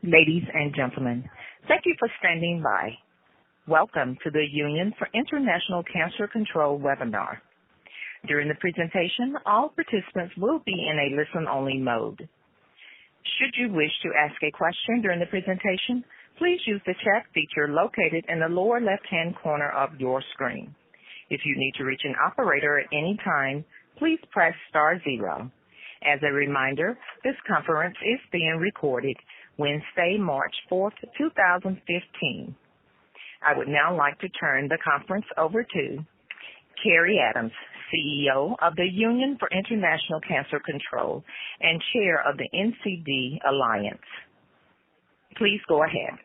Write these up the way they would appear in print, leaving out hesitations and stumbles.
Ladies and gentlemen, thank you for standing by. Welcome to the Union for International Cancer Control webinar. During the presentation, all participants will be in a listen-only mode. Should you wish to ask a question during the presentation, please use the chat feature located in the lower left-hand corner of your screen. If you need to reach an operator at any time, please press *0. As a reminder, this conference is being recorded Wednesday, March 4th, 2015. I would now like to turn the conference over to Cary Adams, CEO of the Union for International Cancer Control and Chair of the NCD Alliance. Please go ahead.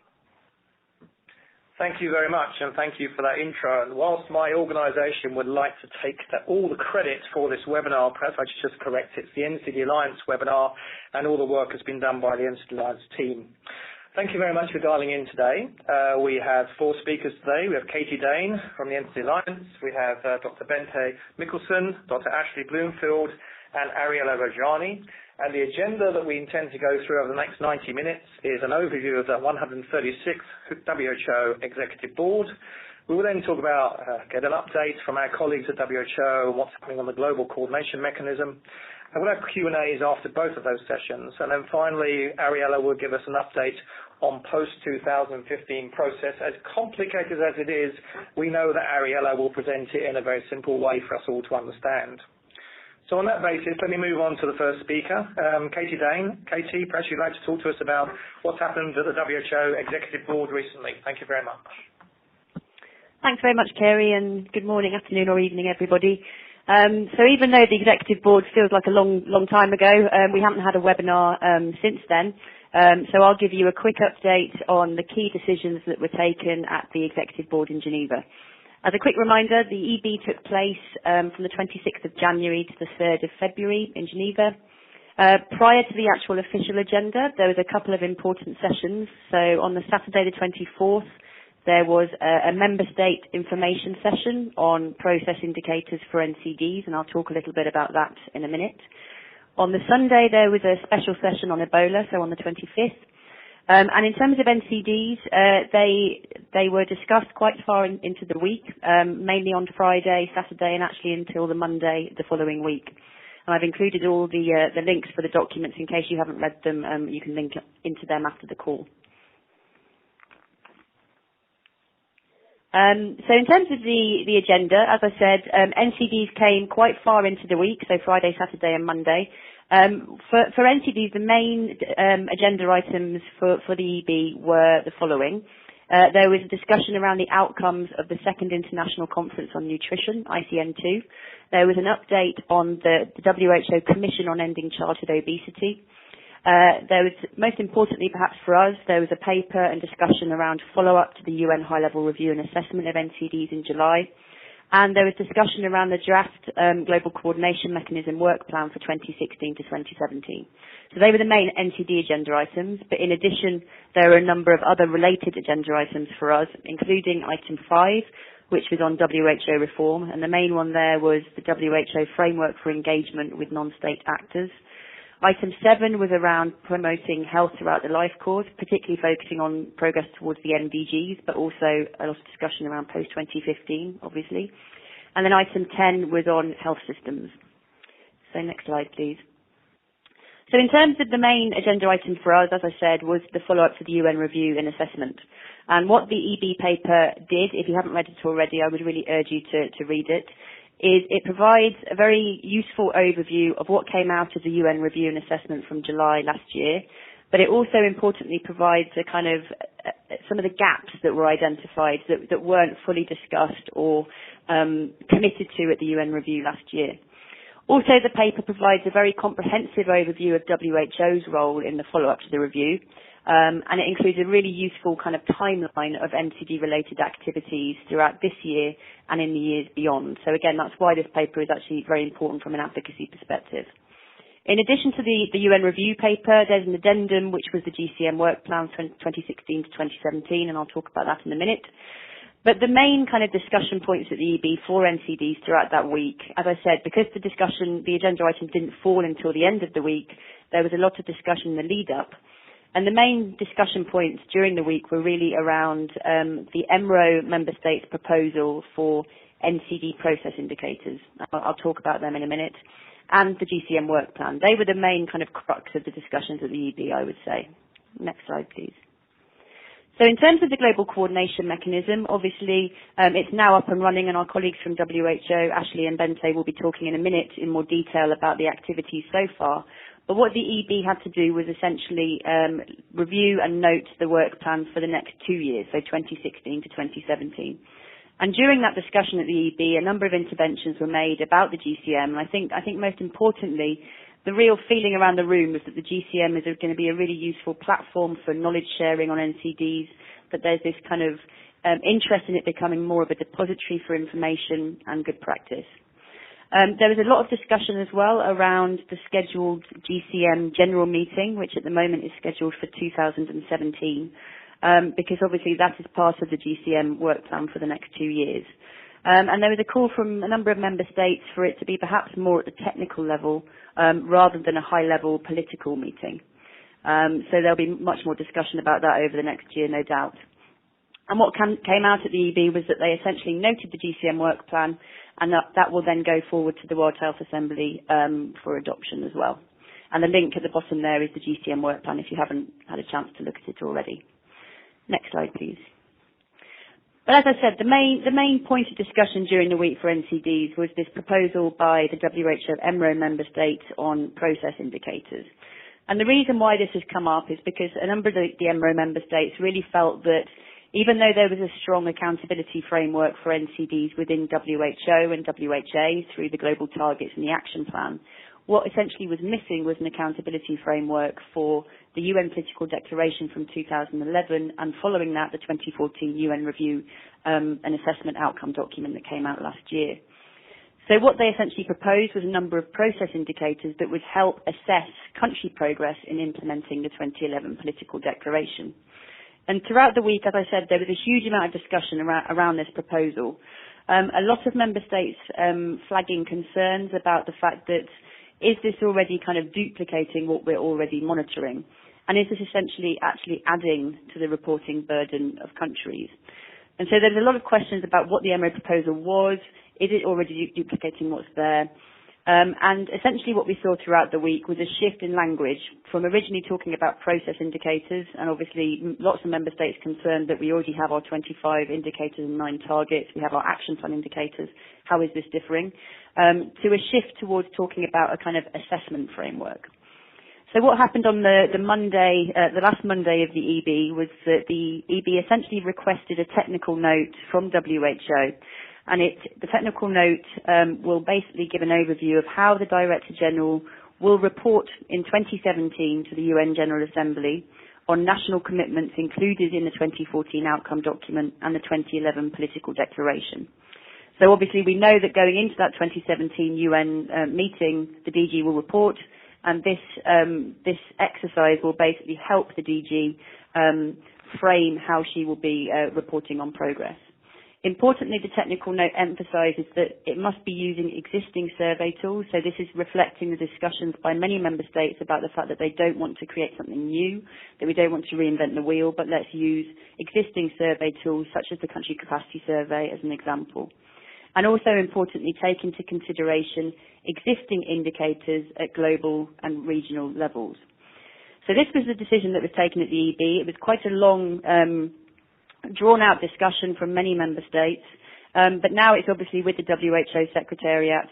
Thank you very much, and thank you for that intro. And whilst my organisation would like to take all the credit for this webinar, perhaps I should just correct it. It's the NCD Alliance webinar, and all the work has been done by the NCD Alliance team. Thank you very much for dialing in today. We have 4 speakers today. We have Dain from the NCD Alliance. We have Dr. Bente Mikkelsen, Dr. Ashley Bloomfield, and Ariella Rojhani. And the agenda that we intend to go through over the next 90 minutes is an overview of the 136th WHO Executive Board. We will then talk about, get an update from our colleagues at WHO, what's happening on the global coordination mechanism. And we'll have Q&As after both of those sessions. And then finally, Ariella will give us an update on post-2015 process. As complicated as it is, we know that Ariella will present it in a very simple way for us all to understand. So on that basis, let me move on to the first speaker, Dain. Katie, perhaps you'd like to talk to us about what's happened at the WHO Executive Board recently. Thank you very much. Thanks very much, Cary, and good morning, afternoon or evening, everybody. So even though the Executive Board feels like a long time ago, we haven't had a webinar since then. So I'll give you a quick update on the key decisions that were taken at the Executive Board in Geneva. As a quick reminder, the EB took place from the 26th of January to the 3rd of February in Geneva. Prior to the actual official agenda, there was a couple of important sessions. So on the Saturday the 24th, there was a member state information session on process indicators for NCDs, and I'll talk a little bit about that in a minute. On the Sunday, there was a special session on Ebola, so on the 25th. And in terms of NCDs, they were discussed quite far into the week, mainly on Friday, Saturday, and actually until the Monday the following week. And I've included all the links for the documents in case you haven't read them. You can link into them after the call. So in terms of the agenda, as I said, NCDs came quite far into the week, so Friday, Saturday, and Monday. For NCDs, the main agenda items for the EB were the following. There was a discussion around the outcomes of the Second International Conference on Nutrition, ICN2. There was an update on the WHO Commission on Ending Childhood Obesity. There was, most importantly perhaps for us, there was a paper and discussion around follow-up to the UN High-Level Review and Assessment of NCDs in July. And there was discussion around the draft Global Coordination Mechanism work plan for 2016 to 2017. So they were the main NCD agenda items, but in addition, there were a number of other related agenda items for us, including item 5, which was on WHO reform, and the main one there was the WHO framework for engagement with non-state actors. Item 7 was around promoting health throughout the life course, particularly focusing on progress towards the MDGs, but also a lot of discussion around post-2015, obviously. And then item 10 was on health systems. So next slide, please. So in terms of the main agenda item for us, as I said, was the follow-up to the UN review and assessment. And what the EB paper did, if you haven't read it already, I would really urge you to read it, is it provides a very useful overview of what came out of the UN review and assessment from July last year, but it also importantly provides a kind of some of the gaps that were identified that weren't fully discussed or committed to at the UN review last year. Also, the paper provides a very comprehensive overview of WHO's role in the follow-up to the review, and it includes a really useful kind of timeline of NCD-related activities throughout this year and in the years beyond. So again, that's why this paper is actually very important from an advocacy perspective. In addition to the UN review paper, there's an addendum, which was the GCM work plan 2016 to 2017, and I'll talk about that in a minute. But the main kind of discussion points at the EB for NCDs throughout that week, as I said, because the agenda item didn't fall until the end of the week, there was a lot of discussion in the lead up. And the main discussion points during the week were really around the EMRO member states' proposal for NCD process indicators. I'll talk about them in a minute. And the GCM work plan. They were the main kind of crux of the discussions at the EB, I would say. Next slide, please. So in terms of the global coordination mechanism, obviously it's now up and running, and our colleagues from WHO, Ashley and Bente, will be talking in a minute in more detail about the activities so far. But what the EB had to do was essentially review and note the work plans for the next 2 years, so 2016 to 2017. And during that discussion at the EB, a number of interventions were made about the GCM. And I think most importantly, the real feeling around the room was that the GCM is going to be a really useful platform for knowledge sharing on NCDs, that there's this kind of interest in it becoming more of a depository for information and good practice. There was a lot of discussion as well around the scheduled GCM general meeting, which at the moment is scheduled for 2017, because obviously that is part of the GCM work plan for the next 2 years. And there was a call from a number of member states for it to be perhaps more at the technical level rather than a high-level political meeting. So there'll be much more discussion about that over the next year, no doubt. And what came out at the EB was that they essentially noted the GCM work plan, and that will then go forward to the World Health Assembly for adoption as well. And the link at the bottom there is the GCM work plan if you haven't had a chance to look at it already. Next slide, please. But as I said, the main point of discussion during the week for NCDs was this proposal by the WHO EMRO member states on process indicators. And the reason why this has come up is because a number of the EMRO member states really felt that even though there was a strong accountability framework for NCDs within WHO and WHA through the global targets and the action plan, what essentially was missing was an accountability framework for the UN Political Declaration from 2011, and following that, the 2014 UN Review and Assessment Outcome document that came out last year. So what they essentially proposed was a number of process indicators that would help assess country progress in implementing the 2011 Political Declaration. And throughout the week, as I said, there was a huge amount of discussion around this proposal. A lot of member states flagging concerns about the fact that is this already kind of duplicating what we're already monitoring? And is this essentially actually adding to the reporting burden of countries? And so there's a lot of questions about what the EMRO proposal was. Is it already duplicating what's there? And essentially what we saw throughout the week was a shift in language from originally talking about process indicators, and obviously lots of member states concerned that we already have our 25 indicators and 9 targets. We have our action plan indicators. How is this differing? To a shift towards talking about a kind of assessment framework. So what happened on the Monday, the last Monday of the EB, was that the EB essentially requested a technical note from WHO. And the technical note will basically give an overview of how the Director General will report in 2017 to the UN General Assembly on national commitments included in the 2014 outcome document and the 2011 political declaration. So obviously we know that going into that 2017 UN meeting, the DG will report, and this exercise will basically help the DG frame how she will be reporting on progress. Importantly, the technical note emphasises that it must be using existing survey tools. So this is reflecting the discussions by many member states about the fact that they don't want to create something new, that we don't want to reinvent the wheel, but let's use existing survey tools such as the country capacity survey as an example. And also importantly, take into consideration existing indicators at global and regional levels. So this was the decision that was taken at the EB. It was quite a long drawn-out discussion from many member states, but now it's obviously with the WHO Secretariat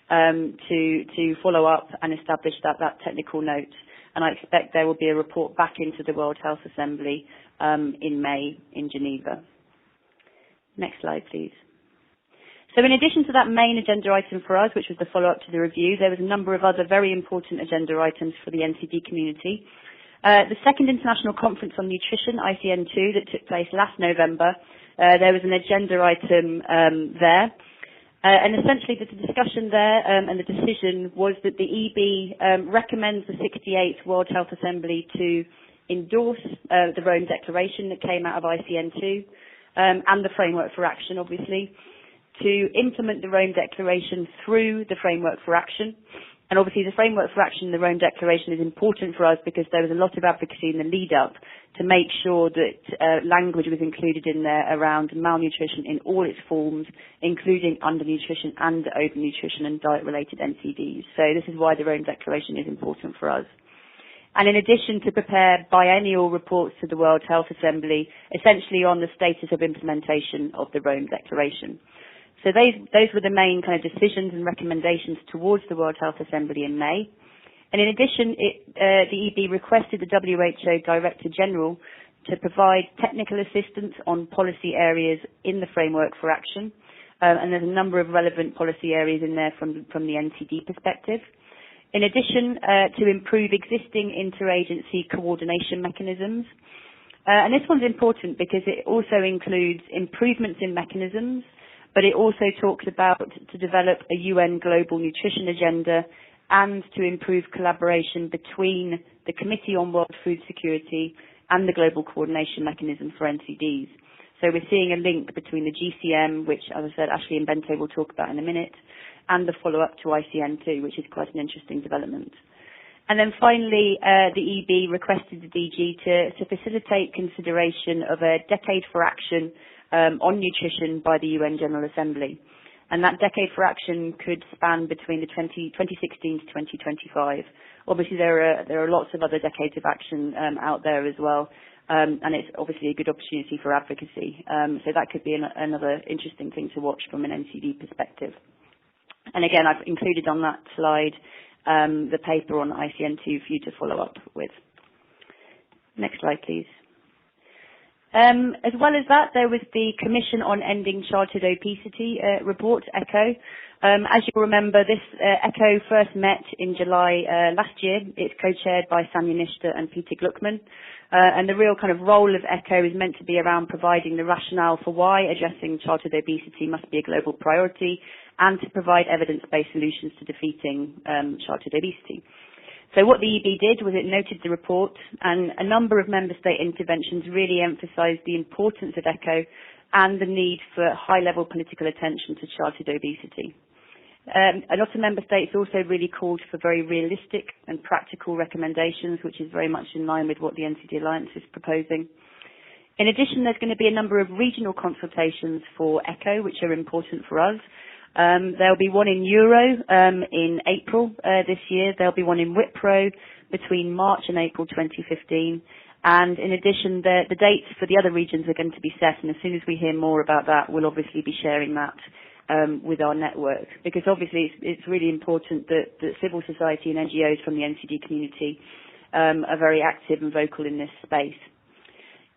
to follow up and establish that technical note. And I expect there will be a report back into the World Health Assembly in May in Geneva. Next slide, please. So in addition to that main agenda item for us, which was the follow-up to the review, there was a number of other very important agenda items for the NCD community. The second International Conference on Nutrition, ICN2, that took place last November, there was an agenda item there. And essentially the discussion there and the decision was that the EB recommends the 68th World Health Assembly to endorse the Rome Declaration that came out of ICN2 and the Framework for Action, obviously, to implement the Rome Declaration through the Framework for Action, And obviously the framework for action, the Rome Declaration, is important for us because there was a lot of advocacy in the lead up to make sure that language was included in there around malnutrition in all its forms, including undernutrition and overnutrition and diet-related NCDs. So this is why the Rome Declaration is important for us. And in addition to prepare biennial reports to the World Health Assembly, essentially on the status of implementation of the Rome Declaration. So those were the main kind of decisions and recommendations towards the World Health Assembly in May. And in addition, the EB requested the WHO Director General to provide technical assistance on policy areas in the framework for action. And there's a number of relevant policy areas in there from the NCD perspective. In addition, to improve existing interagency coordination mechanisms. And this one's important because it also includes improvements in mechanisms, but it also talks about to develop a UN Global Nutrition Agenda and to improve collaboration between the Committee on World Food Security and the Global Coordination Mechanism for NCDs. So we're seeing a link between the GCM, which, as I said, Ashley and Bente will talk about in a minute, and the follow-up to ICN2, which is quite an interesting development. And then finally, the EB requested the DG to facilitate consideration of a decade for action on nutrition by the UN General Assembly. And that decade for action could span between the 2016 to 2025. Obviously, there are lots of other decades of action out there as well, and it's obviously a good opportunity for advocacy. So that could be another interesting thing to watch from an NCD perspective. And again, I've included on that slide the paper on ICN2 for you to follow up with. Next slide, please. As well as that, there was the Commission on Ending Childhood Obesity report, ECHO. As you'll remember, this ECHO first met in July last year. It's co-chaired by Sanja Nishta and Peter Gluckman. And the real kind of role of ECHO is meant to be around providing the rationale for why addressing childhood obesity must be a global priority and to provide evidence-based solutions to defeating childhood obesity. So what the EB did was it noted the report, and a number of member state interventions really emphasised the importance of ECHO and the need for high-level political attention to childhood obesity. A lot of member states also really called for very realistic and practical recommendations, which is very much in line with what the NCD Alliance is proposing. In addition, there's going to be a number of regional consultations for ECHO, which are important for us. There'll be one in Euro in April this year. There'll be one in WIPRO between March and April 2015. And in addition, the dates for the other regions are going to be set. And as soon as we hear more about that, we'll obviously be sharing that with our network. Because obviously it's really important that civil society and NGOs from the NCD community are very active and vocal in this space.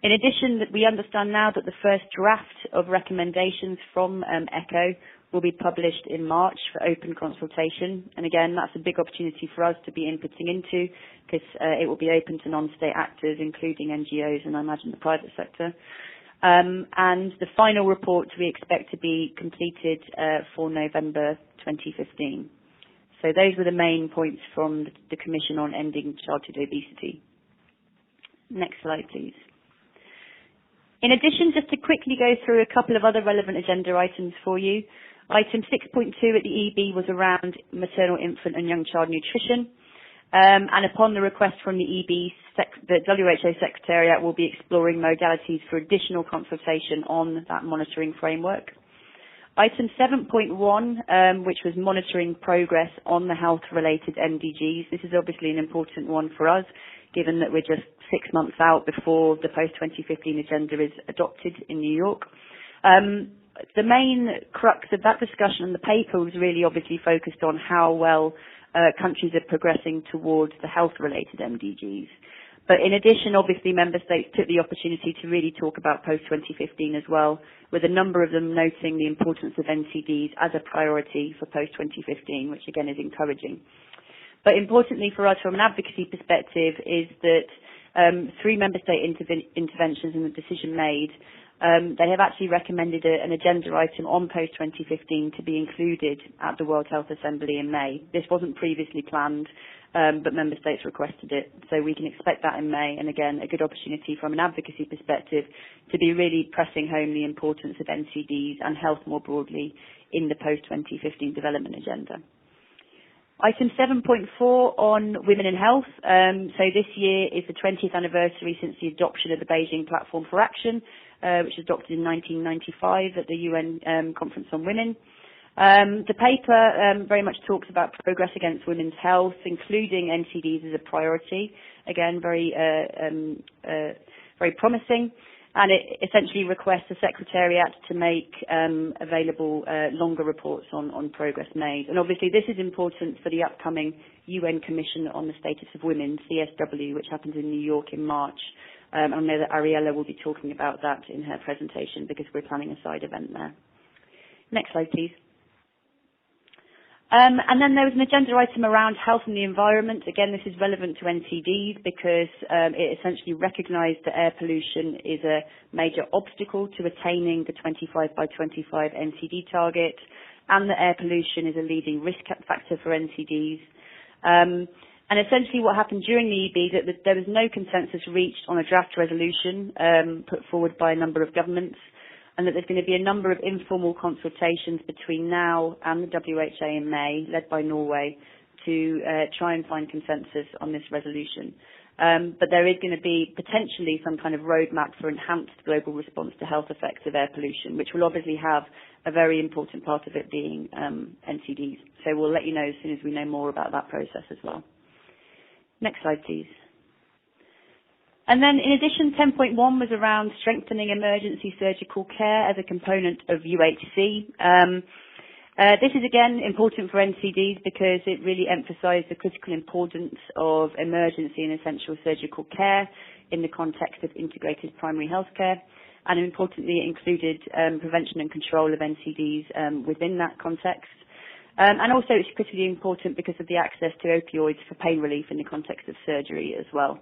In addition, we understand now that the first draft of recommendations from ECHO will be published in March for open consultation. And again, that's a big opportunity for us to be inputting into because it will be open to non-state actors, including NGOs and I imagine the private sector. And the final report we expect to be completed for November 2015. So those were the main points from the Commission on Ending Childhood Obesity. Next slide, please. In addition, just to quickly go through a couple of other relevant agenda items for you. Item 6.2 at the EB was around maternal, infant and young child nutrition. And upon the request from the EB, the WHO Secretariat will be exploring modalities for additional consultation on that monitoring framework. Item 7.1, which was monitoring progress on the health-related MDGs. This is obviously an important one for us, given that we're just 6 months out before the post-2015 agenda is adopted in New York. The main crux of that discussion and the paper was really obviously focused on how well countries are progressing towards the health-related MDGs. But in addition, obviously, member states took the opportunity to really talk about post-2015 as well, with a number of them noting the importance of NCDs as a priority for post-2015, which again is encouraging. But importantly for us from an advocacy perspective is that through member state interventions and the decision made, they have actually recommended an agenda item on post-2015 to be included at the World Health Assembly in May. This wasn't previously planned, but member states requested it. So we can expect that in May, and again, a good opportunity from an advocacy perspective to be really pressing home the importance of NCDs and health more broadly in the post-2015 development agenda. Item 7.4 on women in health. So this year is the 20th anniversary since the adoption of the Beijing Platform for Action, which was adopted in 1995 at the UN Conference on Women. The paper very much talks about progress against women's health, including NCDs as a priority. Again, very promising. And it essentially requests the Secretariat to make available longer reports on progress made. And obviously this is important for the upcoming UN Commission on the Status of Women, CSW, which happens in New York in March. I know that Ariella will be talking about that in her presentation because we're planning a side event there. Next slide, please. And then there was an agenda item around health and the environment. Again, this is relevant to NCDs because it essentially recognised that air pollution is a major obstacle to attaining the 25 by 25 NCD target, and that air pollution is a leading risk factor for NCDs. And essentially what happened during the EB is that there was no consensus reached on a draft resolution put forward by a number of governments, and that there's going to be a number of informal consultations between now and the WHA in May, led by Norway, to try and find consensus on this resolution. But there is going to be potentially some kind of roadmap for enhanced global response to health effects of air pollution, which will obviously have a very important part of it being NCDs. So we'll let you know as soon as we know more about that process as well. Next slide, please. And then in addition, 10.1 was around strengthening emergency surgical care as a component of UICC. This is again important for NCDs because it really emphasised the critical importance of emergency and essential surgical care in the context of integrated primary health care, and importantly it included prevention and control of NCDs within that context. And also it's critically important because of the access to opioids for pain relief in the context of surgery as well.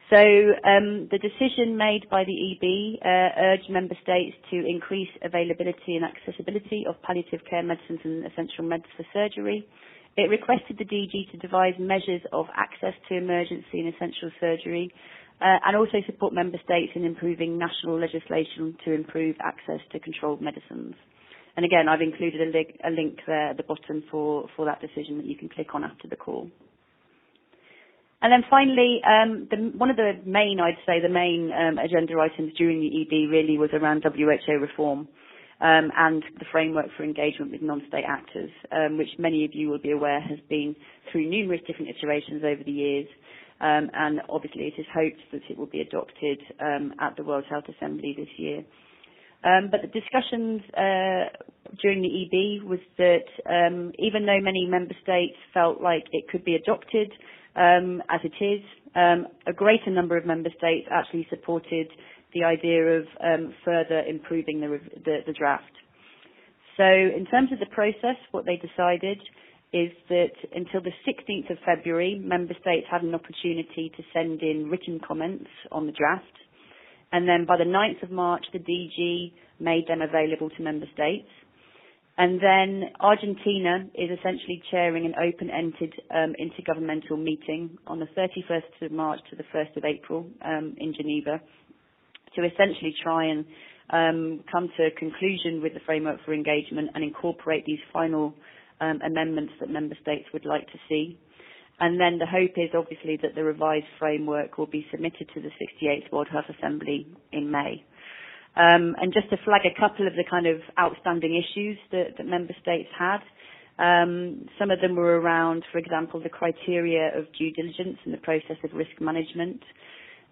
So the decision made by the EB urged member states to increase availability and accessibility of palliative care medicines and essential meds for surgery. It requested the DG to devise measures of access to emergency and essential surgery and also support member states in improving national legislation to improve access to controlled medicines. And again, I've included a link there at the bottom for that decision that you can click on after the call. And then finally, one of the main, the main agenda items during the EB really was around WHO reform and the framework for engagement with non-state actors, which many of you will be aware has been through numerous different iterations over the years. And obviously it is hoped that it will be adopted at the World Health Assembly this year. But the discussions during the EB was that even though many member states felt like it could be adopted, as it is, a greater number of member states actually supported the idea of further improving the draft. So in terms of the process, what they decided is that until the 16th of February, member states had an opportunity to send in written comments on the draft. And then by the 9th of March, the DG made them available to member states. And then Argentina is essentially chairing an open-ended intergovernmental meeting on the 31st of March to the 1st of April in Geneva to essentially try and come to a conclusion with the framework for engagement and incorporate these final amendments that member states would like to see. And then the hope is obviously that the revised framework will be submitted to the 68th World Health Assembly in May. And just to flag a couple of the kind of outstanding issues that member states had, some of them were around, for example, the criteria of due diligence and the process of risk management.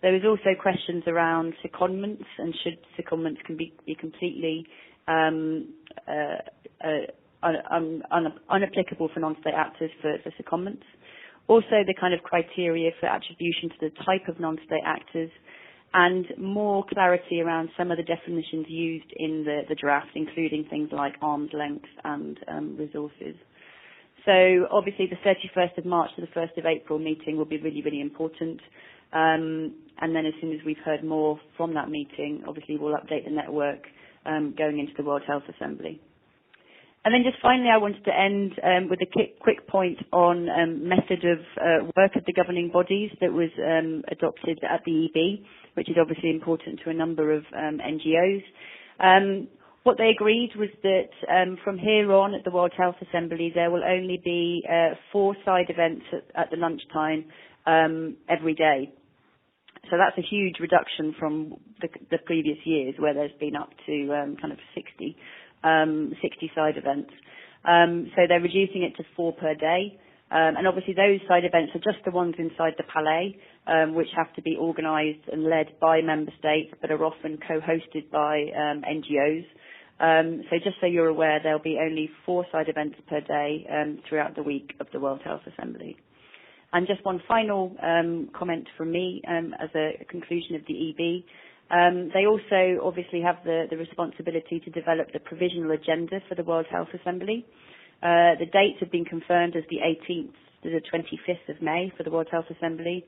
There was also questions around secondments and should secondments can be completely unapplicable for non-state actors for secondments. Also the kind of criteria for attribution to the type of non-state actors, and more clarity around some of the definitions used in the draft, including things like arm's length and resources. So obviously the 31st of March to the 1st of April meeting will be really, really important. And then as soon as we've heard more from that meeting, obviously we'll update the network going into the World Health Assembly. And then just finally, I wanted to end with a quick point on method of work of the governing bodies that was adopted at the EB, which is obviously important to a number of NGOs. What they agreed was that from here on at the World Health Assembly, there will only be 4 side events at the lunchtime every day. So that's a huge reduction from the previous years, where there's been up to kind of 60 side events. So they're reducing it to 4 per day. And obviously those side events are just the ones inside the Palais, which have to be organised and led by member states, but are often co-hosted by NGOs. So just so you're aware, there'll be only 4 side events per day throughout the week of the World Health Assembly. And just one final comment from me as a conclusion of the EB. They also obviously have the responsibility to develop the provisional agenda for the World Health Assembly. The dates have been confirmed as the 18th to the 25th of May for the World Health Assembly.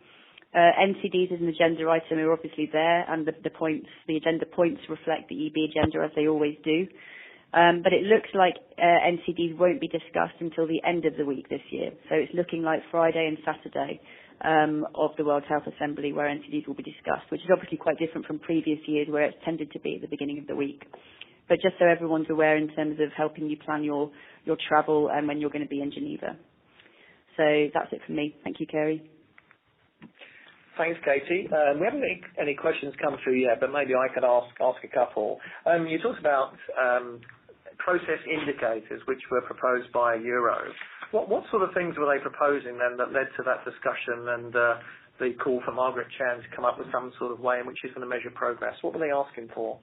NCDs as an agenda item are obviously there, and the agenda points reflect the EB agenda as they always do. But it looks like NCDs won't be discussed until the end of the week this year. So it's looking like Friday and Saturday of the World Health Assembly where NCDs will be discussed, which is obviously quite different from previous years where it's tended to be at the beginning of the week. But just so everyone's aware in terms of helping you plan your travel and when you're going to be in Geneva. So that's it from me. Thank you, Cary. Thanks, Katie. We haven't any questions come through yet, but maybe I could ask a couple. You talked about process indicators, which were proposed by Euro. What sort of things were they proposing then that led to that discussion and the call for Margaret Chan to come up with some sort of way in which she's going to measure progress? What were they asking for?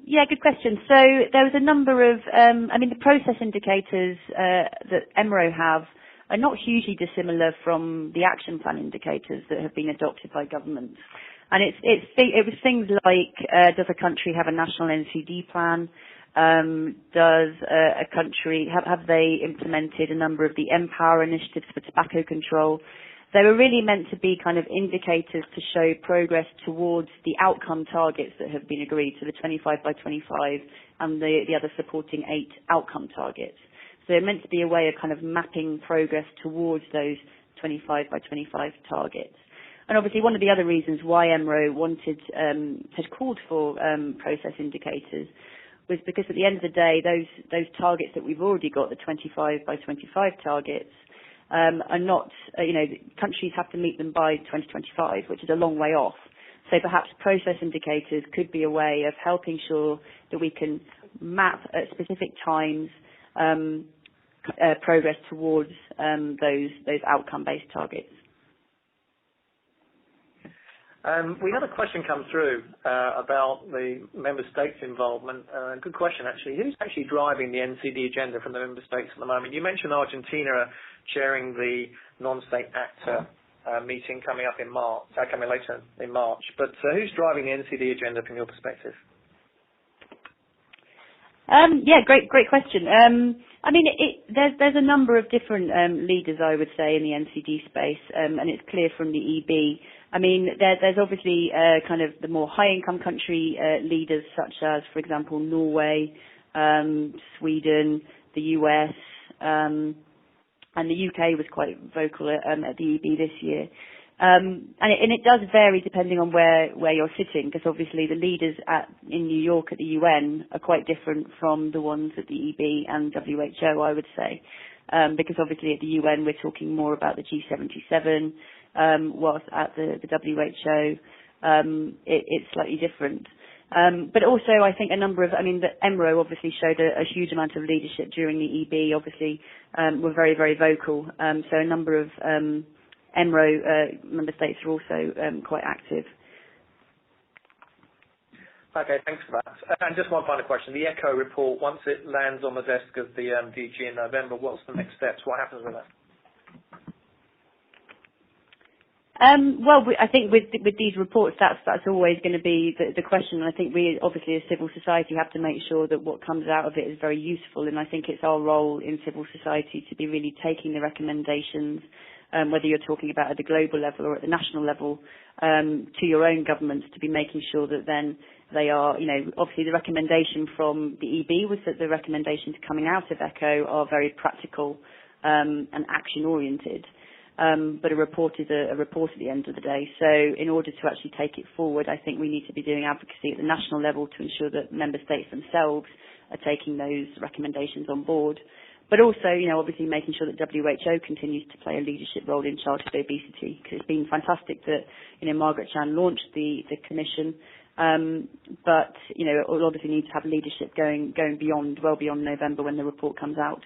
Yeah, good question. So there was a number of, the process indicators that EMRO have are not hugely dissimilar from the action plan indicators that have been adopted by governments. And it was things like, does a country have a national NCD plan? Does a country, have they implemented a number of the Empower initiatives for tobacco control? They were really meant to be kind of indicators to show progress towards the outcome targets that have been agreed, so the 25 by 25 and the other supporting 8 outcome targets. So they're meant to be a way of kind of mapping progress towards those 25 by 25 targets. And obviously one of the other reasons why EMRO had called for process indicators was because at the end of the day, those targets that we've already got, the 25 by 25 targets, are not, countries have to meet them by 2025, which is a long way off. So perhaps process indicators could be a way of helping sure that we can map at specific times progress towards those outcome-based targets. We had a question come through about the member states' involvement. Good question, actually. Who's actually driving the NCD agenda from the member states at the moment? You mentioned Argentina chairing the non-state actor meeting coming up in March, coming later in March. But who's driving the NCD agenda from your perspective? Yeah, great question. There's a number of different leaders, I would say, in the NCD space, and it's clear from the EB. There's obviously kind of the more high-income country leaders, such as, for example, Norway, Sweden, the US, and the UK was quite vocal at the EB this year. And it does vary depending on where you're sitting, because obviously the leaders in New York at the UN are quite different from the ones at the EB and WHO, I would say. Because obviously at the UN we're talking more about the G77, whilst at the WHO it's slightly different. But also I think the EMRO obviously showed a huge amount of leadership during the EB, obviously were very, very vocal. So a number of EMRO member states are also quite active. Okay, thanks for that. And just one final question. The ECHO report, once it lands on the desk of the DG in November, what's the next steps? What happens with that? I think with these reports, that's always going to be the question. And I think we, obviously, as civil society, have to make sure that what comes out of it is very useful. And I think it's our role in civil society to be really taking the recommendations, whether you're talking about at the global level or at the national level, to your own governments, to be making sure that then they are, obviously the recommendation from the EB was that the recommendations coming out of ECHO are very practical and action-oriented. but a report is a report at the end of the day. So in order to actually take it forward, I think we need to be doing advocacy at the national level to ensure that member states themselves are taking those recommendations on board. But also, obviously making sure that WHO continues to play a leadership role in childhood obesity, because it's been fantastic that, Margaret Chan launched the commission. But, we'll obviously need to have leadership going well beyond November when the report comes out.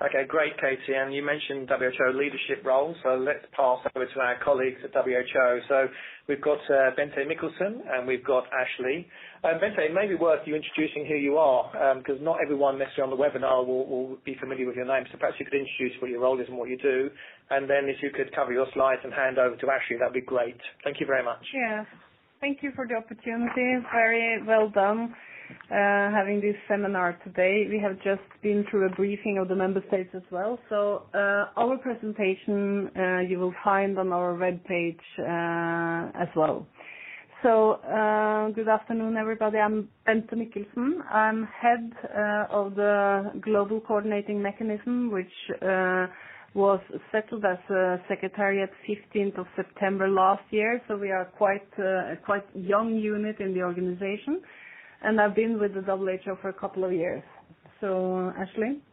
Okay, great, Katie. And you mentioned WHO leadership role, so let's pass over to our colleagues at WHO. So we've got Bente Mikkelsen and we've got Ashley. Bente, it may be worth you introducing who you are, because not everyone necessarily on the webinar will be familiar with your name. So perhaps you could introduce what your role is and what you do. And then if you could cover your slides and hand over to Ashley, that'd be great. Thank you very much. Yeah, thank you for the opportunity. Very well done. Having this seminar today. We have just been through a briefing of the member states as well. So our presentation you will find on our webpage as well. So good afternoon, everybody. I'm Bente Mikkelsen. I'm head of the Global Coordinating Mechanism, which was settled as a secretariat 15th of September last year. So we are a quite young unit in the organization. And I've been with the WHO for a couple of years. So, Ashley,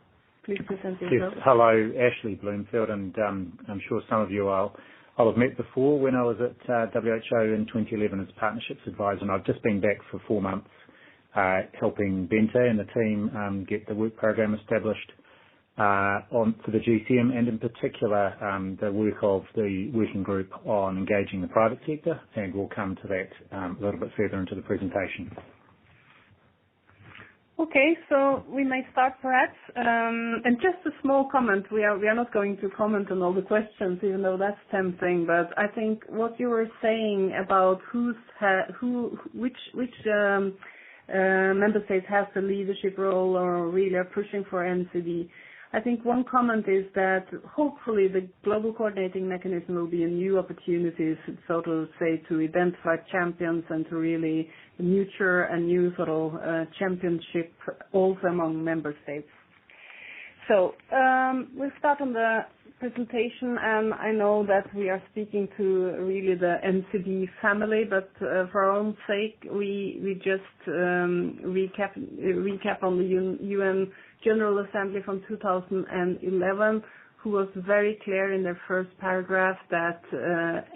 please present yourself. Yes, hello, Ashley Bloomfield, and I'm sure some of you I'll have met before when I was at WHO in 2011 as Partnerships Advisor, and I've just been back for 4 months helping Bente and the team get the work program established for the GCM, and in particular the work of the working group on engaging the private sector, and we'll come to that a little bit further into the presentation. Okay, so we may start perhaps. And just a small comment. We are not going to comment on all the questions, even though that's tempting. But I think what you were saying about which member states has the leadership role or really are pushing for NCD. I think one comment is that hopefully the global coordinating mechanism will be a new opportunity, so to say, to identify champions and to really nurture a new sort of championship also among member states. So we'll start on the presentation, and I know that we are speaking to really the NCD family, but for our own sake, we just recap on the UN General Assembly from 2011, who was very clear in their first paragraph that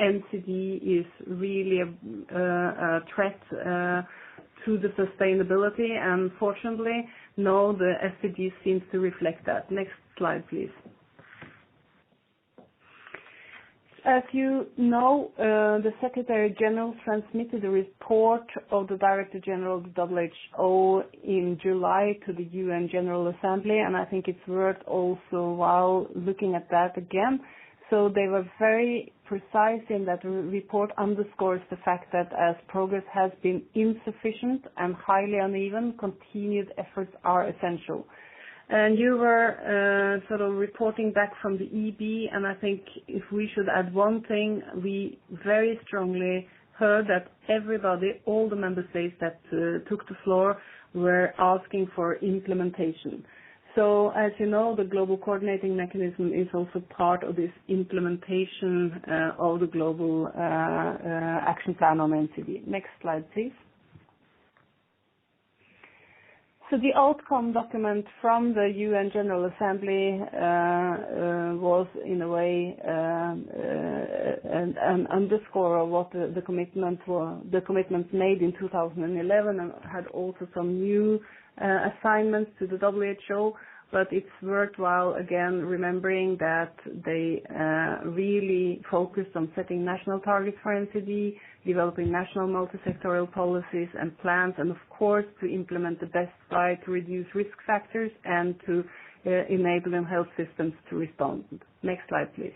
NCD is really a threat to the sustainability, and fortunately, no, the SDG seems to reflect that. Next slide, please. As you know, the Secretary General transmitted a report of the Director General of the WHO in July to the UN General Assembly, and I think it's worth also while looking at that again. So they were very precise in that report underscores the fact that as progress has been insufficient and highly uneven, continued efforts are essential. And you were sort of reporting back from the EB, and I think if we should add one thing, we very strongly heard that everybody, all the member states that took the floor, were asking for implementation. So as you know, the global coordinating mechanism is also part of this implementation of the global action plan on NCD. Next slide, please. So the outcome document from the UN General Assembly was, in a way, an underscore of what the commitments made in 2011, and had also some new assignments to the WHO. But it's worthwhile again remembering that they really focused on setting national targets for NCD, developing national multi-sectoral policies and plans, and of course to implement the best way to reduce risk factors and to enable health systems to respond. Next slide, please.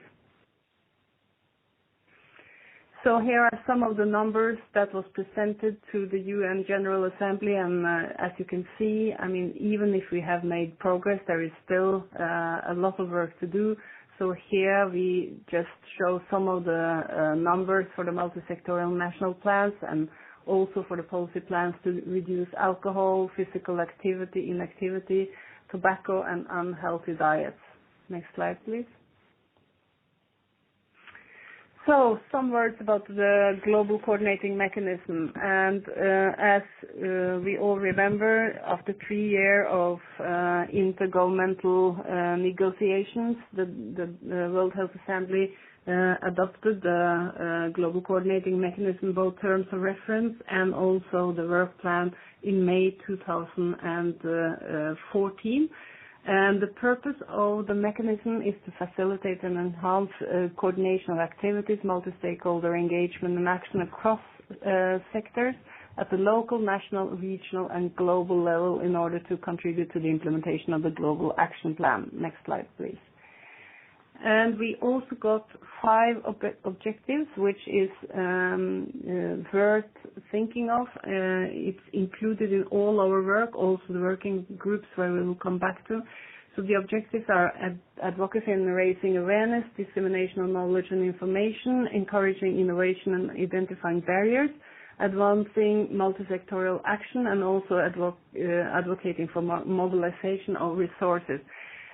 So here are some of the numbers that was presented to the UN General Assembly, and as you can see, I mean, even if we have made progress, there is still a lot of work to do. So here we just show some of the numbers for the multi-sectoral national plans and also for the policy plans to reduce alcohol, physical activity, inactivity, tobacco, and unhealthy diets. Next slide, please. So, some words about the global coordinating mechanism. And as we all remember, after 3 years of intergovernmental negotiations, the World Health Assembly adopted the global coordinating mechanism, both terms of reference and also the work plan in May 2014. And the purpose of the mechanism is to facilitate and enhance coordination of activities, multi-stakeholder engagement and action across sectors at the local, national, regional and global level in order to contribute to the implementation of the global action plan. Next slide, please. And we also got 5 objectives, which is worth thinking of. It's included in all our work, also the working groups where we will come back to. So the objectives are advocacy and raising awareness, dissemination of knowledge and information, encouraging innovation and identifying barriers, advancing multi-sectoral action, and also advocating for mobilization of resources.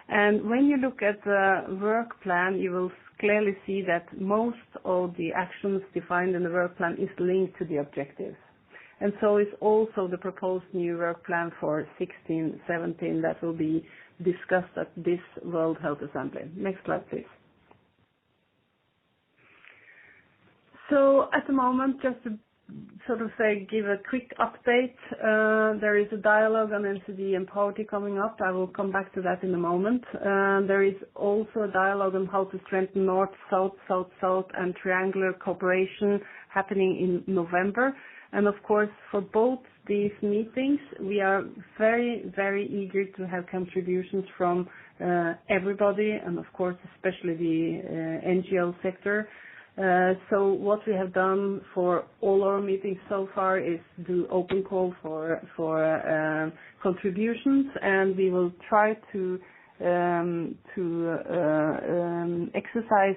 And when you look at the work plan, you will clearly see that most of the actions defined in the work plan is linked to the objectives. And so is also the proposed new work plan for 16-17 that will be discussed at this World Health Assembly. Next slide, please. So at the moment, just to give a quick update, there is a dialogue on NCD and poverty coming up. I will come back to that in a moment. There is also a dialogue on how to strengthen North, South, South, South and triangular cooperation happening in November. And of course, for both these meetings, we are very, very eager to have contributions from everybody and of course, especially the NGO sector. So what we have done for all our meetings so far is do open call for contributions, and we will try to exercise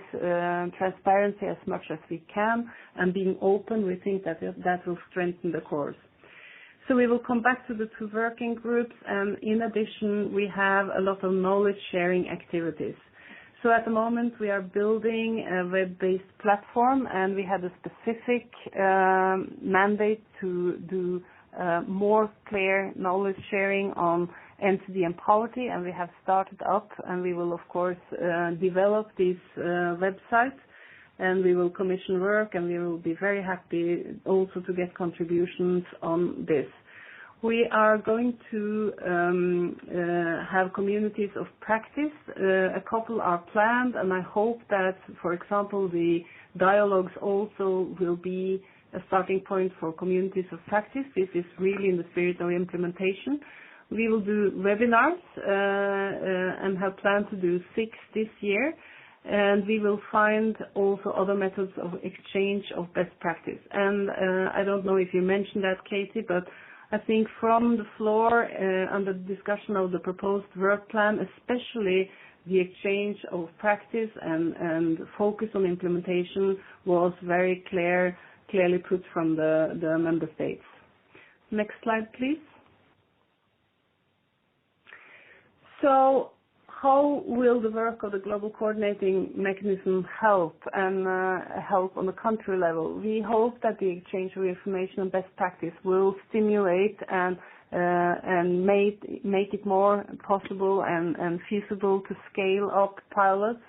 transparency as much as we can, and being open, we think that will strengthen the course. So we will come back to the 2 working groups, and in addition, we have a lot of knowledge sharing activities. So at the moment, we are building a web-based platform, and we have a specific mandate to do more clear knowledge sharing on NCD and poverty, and we have started up, and we will, of course, develop this website, and we will commission work, and we will be very happy also to get contributions on this. We are going to have communities of practice. A couple are planned, and I hope that, for example, the dialogues also will be a starting point for communities of practice. This is really in the spirit of implementation. We will do webinars and have planned to do 6 this year. And we will find also other methods of exchange of best practice. And I don't know if you mentioned that, Katie, but I think from the floor and the discussion of the proposed work plan, especially the exchange of practice and focus on implementation was very clearly put from the member states. Next slide, please. So how will the work of the global coordinating mechanism help and help on the country level? We hope that the exchange of information and best practice will stimulate and make it more possible and feasible to scale up pilots.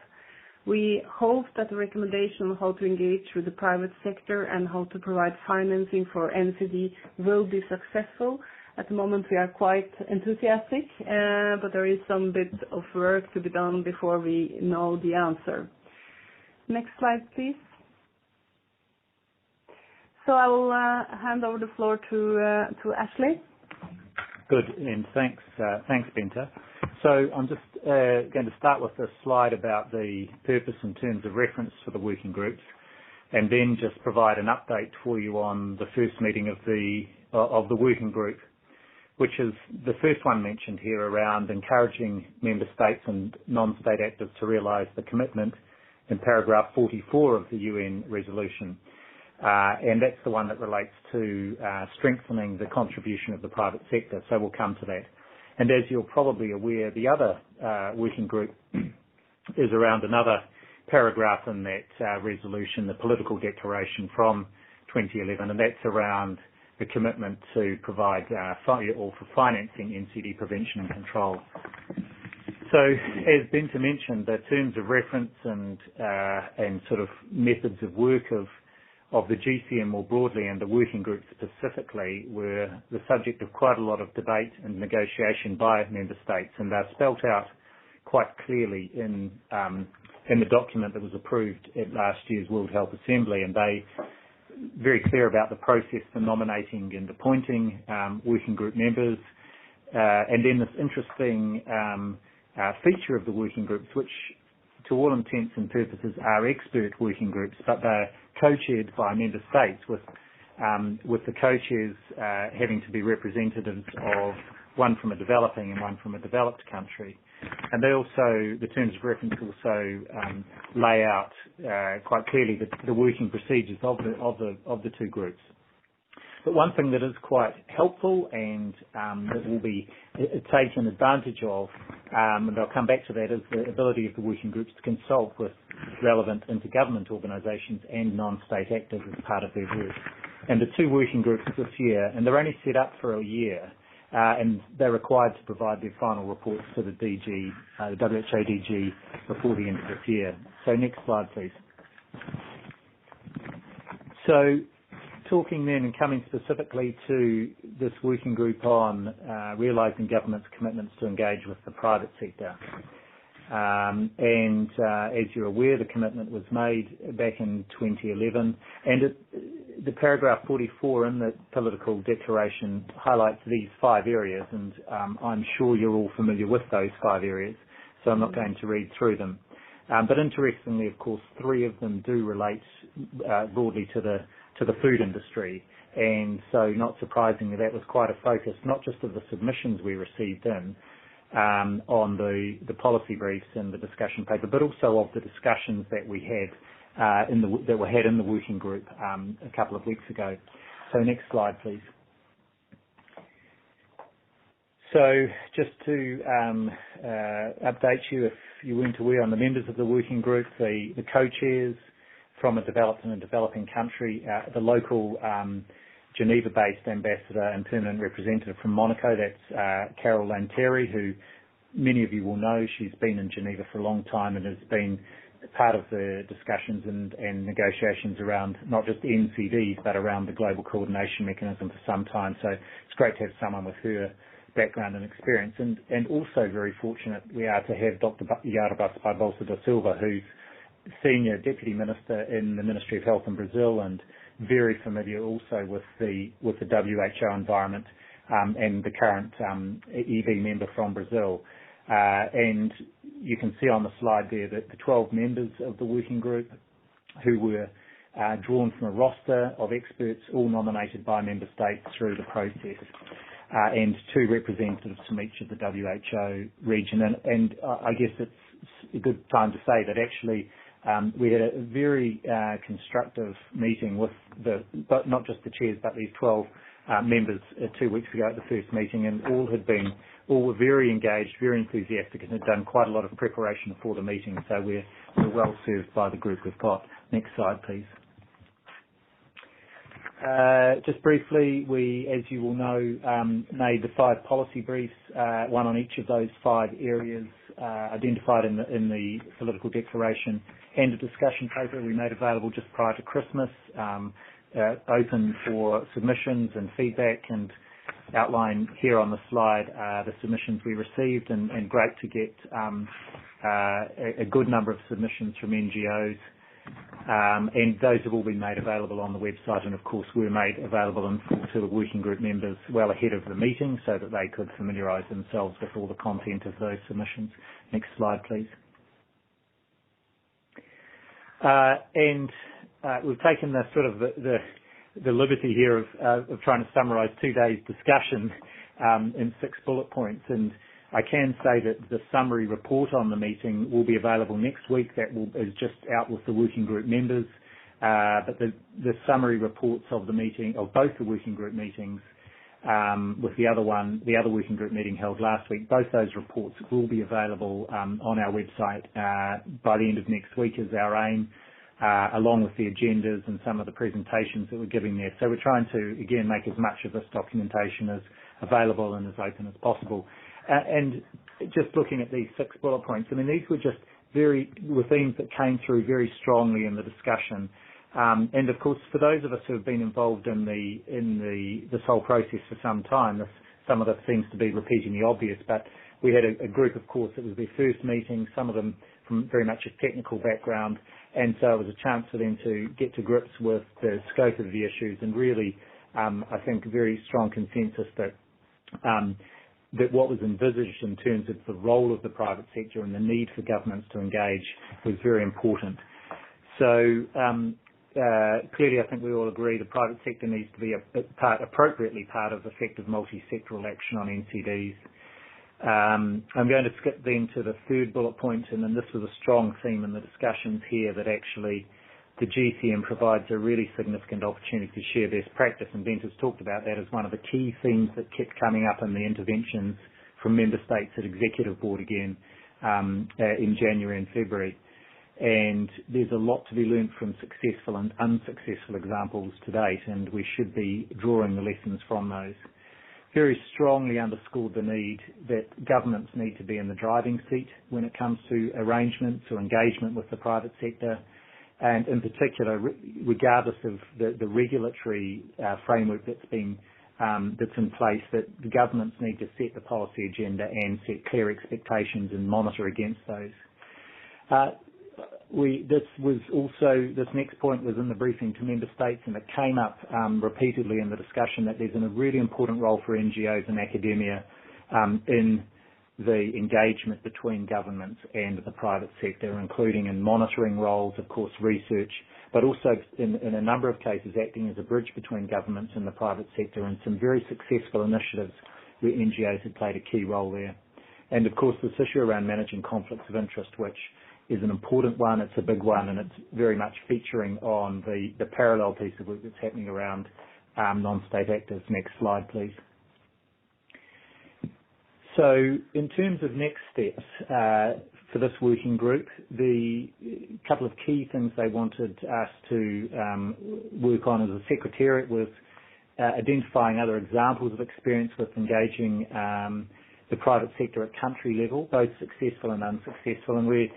We hope that the recommendation on how to engage with the private sector and how to provide financing for NCD will be successful. At the moment, we are quite enthusiastic, but there is some bit of work to be done before we know the answer. Next slide, please. So I will hand over the floor to Ashley. Good, and thanks, Bente. So I'm just going to start with a slide about the purpose in terms of reference for the working groups, and then just provide an update for you on the first meeting of the working group, which is the first one mentioned here around encouraging member states and non-state actors to realise the commitment in paragraph 44 of the UN resolution. And that's the one that relates to strengthening the contribution of the private sector. So we'll come to that. And as you're probably aware, the other working group is around another paragraph in that resolution, the political declaration from 2011, and that's around the commitment to provide for financing NCD prevention and control. So, as Bente mentioned, the terms of reference and sort of methods of work of the GCM more broadly and the working group specifically were the subject of quite a lot of debate and negotiation by member states, and they're spelt out quite clearly in the document that was approved at last year's World Health Assembly, and they very clear about the process for nominating and appointing working group members, and then this interesting feature of the working groups, which to all intents and purposes are expert working groups, but they're co-chaired by member states with the co-chairs having to be representatives of one from a developing and one from a developed country. And they also, the terms of reference also lay out quite clearly the working procedures of the two groups. But one thing that is quite helpful and that will be taken advantage of, and I'll come back to that, is the ability of the working groups to consult with relevant intergovernment organisations and non-state actors as part of their work. And the two working groups this year, and they're only set up for a year, and they're required to provide their final reports to the DG, the WHO DG, before the end of this year. So next slide, please. So, talking then and coming specifically to this working group on realising government's commitments to engage with the private sector. As you're aware, the commitment was made back in 2011, and the paragraph 44 in the political declaration highlights these 5 areas, and I'm sure you're all familiar with those 5 areas, so I'm not going to read through them. But interestingly, of course, 3 of them do relate broadly to the food industry, and so not surprisingly that was quite a focus, not just of the submissions we received in on the policy briefs and the discussion paper, but also of the discussions that we had that were had in the working group a couple of weeks ago. So next slide, please. So just to update you, if you weren't aware, on the members of the working group, the co-chairs from a developed and a developing country, the local Geneva-based ambassador and permanent representative from Monaco, that's Cary, who many of you will know. She's been in Geneva for a long time and has been part of the discussions and negotiations around not just NCDs, but around the global coordination mechanism for some time. So it's great to have someone with her background and experience. And also very fortunate we are to have Dr. Jarbas Barbosa da Silva, who's Senior Deputy Minister in the Ministry of Health in Brazil and very familiar also with the WHO environment and the current EB member from Brazil. And you can see on the slide there that the 12 members of the working group who were drawn from a roster of experts, all nominated by member states through the process, and 2 representatives from each of the WHO region. And I guess it's a good time to say that actually we had a very constructive meeting with but not just the chairs, but these 12 members 2 weeks ago at the first meeting, and all were very engaged, very enthusiastic, and had done quite a lot of preparation for the meeting. So we're well served by the group we've got. Next slide, please. Just briefly, we, as you will know, made the 5 policy briefs, one on each of those 5 areas identified in the political declaration, and a discussion paper we made available just prior to Christmas, open for submissions and feedback, and outline here on the slide the submissions we received, and great to get a good number of submissions from NGOs. And those have all been made available on the website, and of course were made available in full to the working group members well ahead of the meeting so that they could familiarise themselves with all the content of those submissions. Next slide, please. And we've taken the sort of the liberty here of trying to summarise 2 days' discussion in 6 bullet points, and I can say that the summary report on the meeting will be available next week. That is just out with the working group members, but the summary reports of the meeting, of both the working group meetings, with the other working group meeting held last week. Both those reports will be available on our website by the end of next week is our aim, along with the agendas and some of the presentations that we're giving there. So we're trying to, again, make as much of this documentation as available and as open as possible. And just looking at these 6 bullet points, I mean, these were just were themes that came through very strongly in the discussion. And of course, for those of us who have been involved in this whole process for some time, some of this seems to be repeating the obvious, but we had a group, of course, it was their first meeting, some of them from very much a technical background, and so it was a chance for them to get to grips with the scope of the issues and really, I think, very strong consensus that what was envisaged in terms of the role of the private sector and the need for governments to engage was very important. So clearly, I think we all agree the private sector needs to be appropriately part of effective multi-sectoral action on NCDs. I'm going to skip then to the 3rd bullet point, and then this was a strong theme in the discussions here that actually the GCM provides a really significant opportunity to share best practice, and Bente has talked about that as one of the key themes that kept coming up in the interventions from member states at Executive Board again in January and February. And there's a lot to be learnt from successful and unsuccessful examples to date, and we should be drawing the lessons from those. Very strongly underscored the need that governments need to be in the driving seat when it comes to arrangements or engagement with the private sector, and in particular, regardless of the regulatory framework that's in place, that the governments need to set the policy agenda and set clear expectations and monitor against those. This next point was in the briefing to member states, and it came up repeatedly in the discussion that there's a really important role for NGOs and academia in the engagement between governments and the private sector, including in monitoring roles, of course, research, but also in a number of cases acting as a bridge between governments and the private sector, and some very successful initiatives where NGOs have played a key role there. And of course, this issue around managing conflicts of interest, which is an important one, it's a big one, and it's very much featuring on the parallel piece of work that's happening around non-state actors. Next slide, please. So in terms of next steps for this working group, the couple of key things they wanted us to work on as a secretariat was identifying other examples of experience with engaging the private sector at country level, both successful and unsuccessful, and we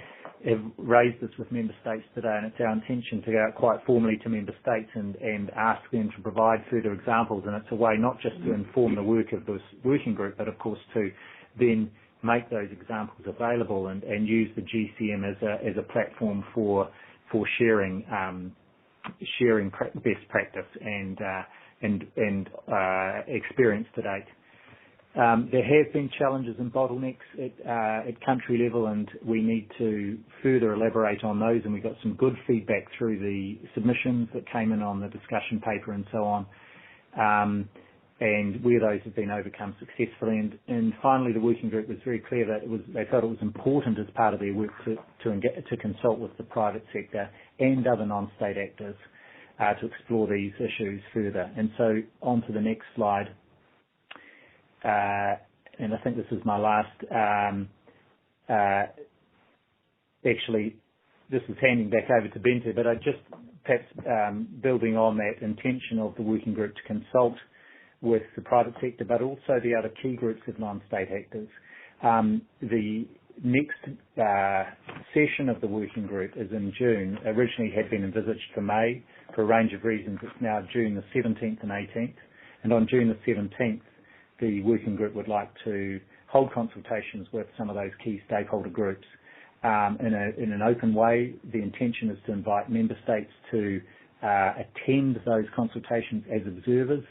have raised this with member states today, and it's our intention to go out quite formally to member states and ask them to provide further examples. And it's a way not just to inform the work of this working group, but of course to then make those examples available and use the GCM as a platform for sharing best practice and experience to date. There have been challenges and bottlenecks at country level, and we need to further elaborate on those, and we got some good feedback through the submissions that came in on the discussion paper and so on, and where those have been overcome successfully. And finally, the working group was very clear that they felt it was important as part of their work to consult with the private sector and other non-state actors to explore these issues further. And so on to the next slide. And I think this is my last, actually, this is handing back over to Bente, but I just perhaps building on that intention of the working group to consult with the private sector, but also the other key groups of non-state actors. The next session of the working group is in June. Originally had been envisaged for May. For a range of reasons, it's now June the 17th and 18th. And on June the 17th, the working group would like to hold consultations with some of those key stakeholder groups in an open way. The intention is to invite member states to attend those consultations as observers,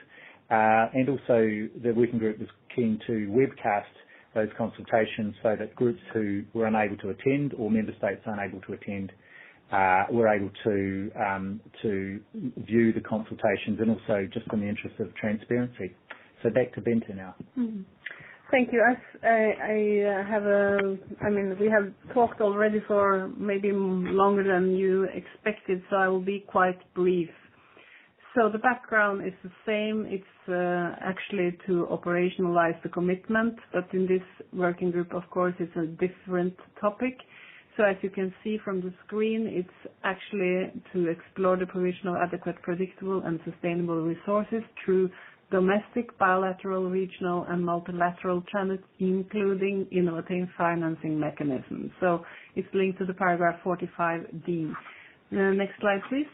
and also the working group was keen to webcast those consultations so that groups who were unable to attend or member states unable to attend were able to view the consultations, and also just in the interest of transparency. So back to Bente now. Mm-hmm. Thank you. We have talked already for maybe longer than you expected, so I will be quite brief. So the background is the same. It's actually to operationalize the commitment, but in this working group, of course, it's a different topic. So as you can see from the screen, it's actually to explore the provision of adequate, predictable, and sustainable resources through domestic, bilateral, regional, and multilateral channels, including innovative financing mechanisms. So it's linked to the paragraph 45D. Next slide, please.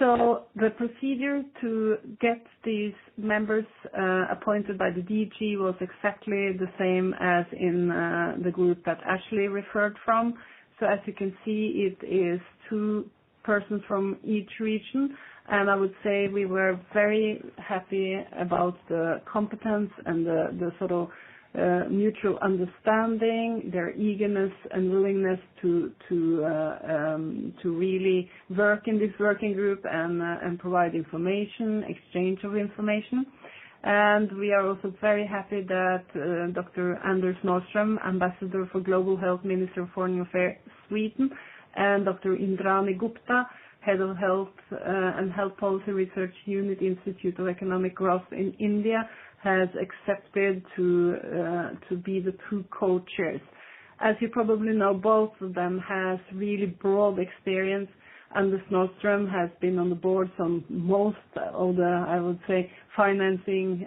So the procedure to get these members appointed by the DG was exactly the same as in the group that Ashley referred from. So as you can see, it is 2 persons from each region, and I would say we were very happy about the competence and the sort of mutual understanding, their eagerness and willingness to really work in this working group and provide information, exchange of information. And we are also very happy that Dr. Anders Nordström, Ambassador for Global Health, Minister of Foreign Affairs, Sweden, and Dr. Indrani Gupta, Head of Health and Health Policy Research Unit, Institute of Economic Growth in India, has accepted to be the 2 co-chairs. As you probably know, both of them has really broad experience. Anders Nordström has been on the boards on most of the, I would say, financing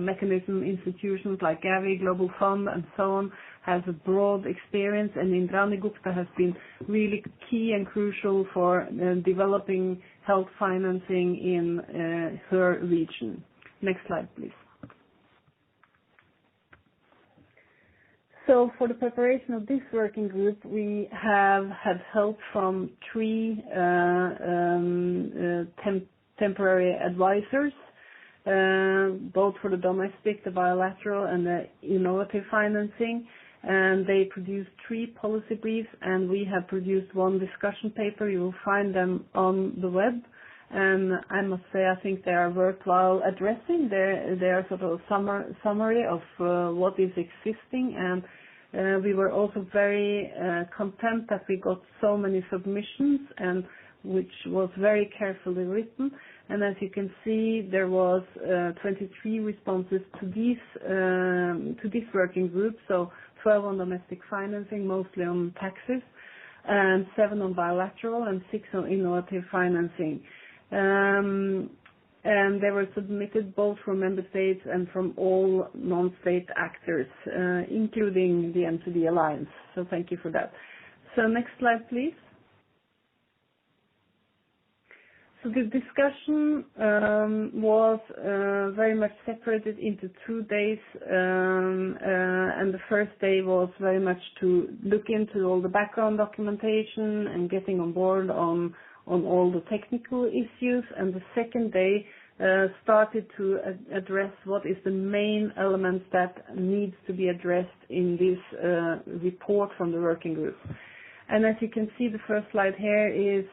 mechanism institutions like Cary, Global Fund, and so on, has a broad experience, and Indrani Gupta has been really key and crucial for developing health financing in her region. Next slide, please. So for the preparation of this working group, we have had help from 3 temporary advisors, both for the domestic, the bilateral, and the innovative financing. And they produced 3 policy briefs, and we have produced 1 discussion paper. You will find them on the web. And I must say, I think they are worthwhile addressing. They are sort of summary of what is existing, and we were also very content that we got so many submissions, and which was very carefully written. And as you can see, there was 23 responses to this working group. So 12 on domestic financing, mostly on taxes, and 7 on bilateral, and 6 on innovative financing. And they were submitted both from member states and from all non-state actors, including the NCD Alliance. So thank you for that. So next slide, please. So the discussion was very much separated into 2 days, and the first day was very much to look into all the background documentation and getting on board on all the technical issues, and the second day started to address what is the main elements that needs to be addressed in this report from the working group. And as you can see, the first slide here is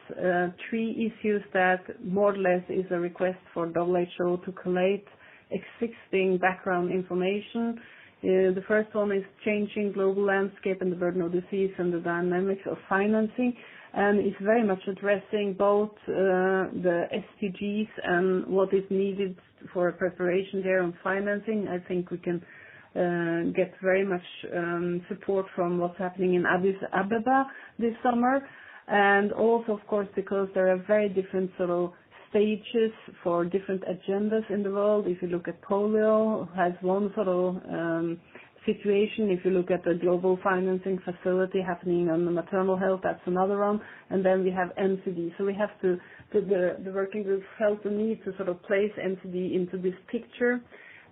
3 issues that more or less is a request for WHO to collate existing background information. The first one is changing global landscape and the burden of disease and the dynamics of financing, and it's very much addressing both the SDGs and what is needed for preparation there on financing. I think we can get very much support from what's happening in Addis Ababa this summer, and also, of course, because there are very different sort of stages for different agendas in the world. If you look at polio, has one sort of situation. If you look at the global financing facility happening on the maternal health, that's another one. And then we have NCD. So we have to, the working group felt the need to sort of place NCD into this picture.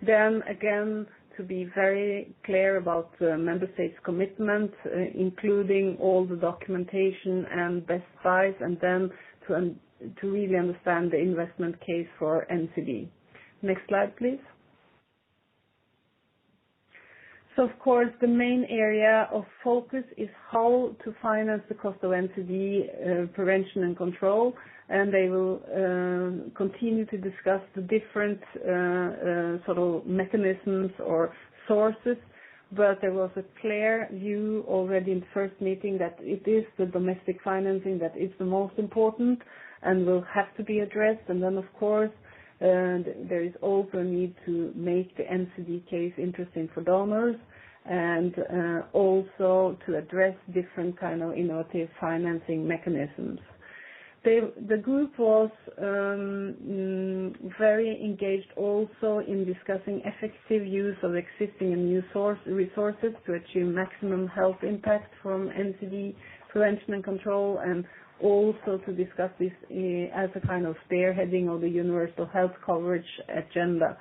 Then again, to be very clear about the member states' commitment, including all the documentation and best buys, and then to really understand the investment case for NCD. Next slide, please. So, of course, the main area of focus is how to finance the cost of NCD prevention and control, and they will continue to discuss the different sort of mechanisms or sources but there was a clear view already in the first meeting that it is the domestic financing that is the most important and will have to be addressed. And then, of course, there is also a need to make the NCD case interesting for donors and also to address different kind of innovative financing mechanisms. The group was very engaged also in discussing effective use of existing and new resources to achieve maximum health impact from NCD prevention and control, and also to discuss this as a kind of spearheading of the universal health coverage agenda.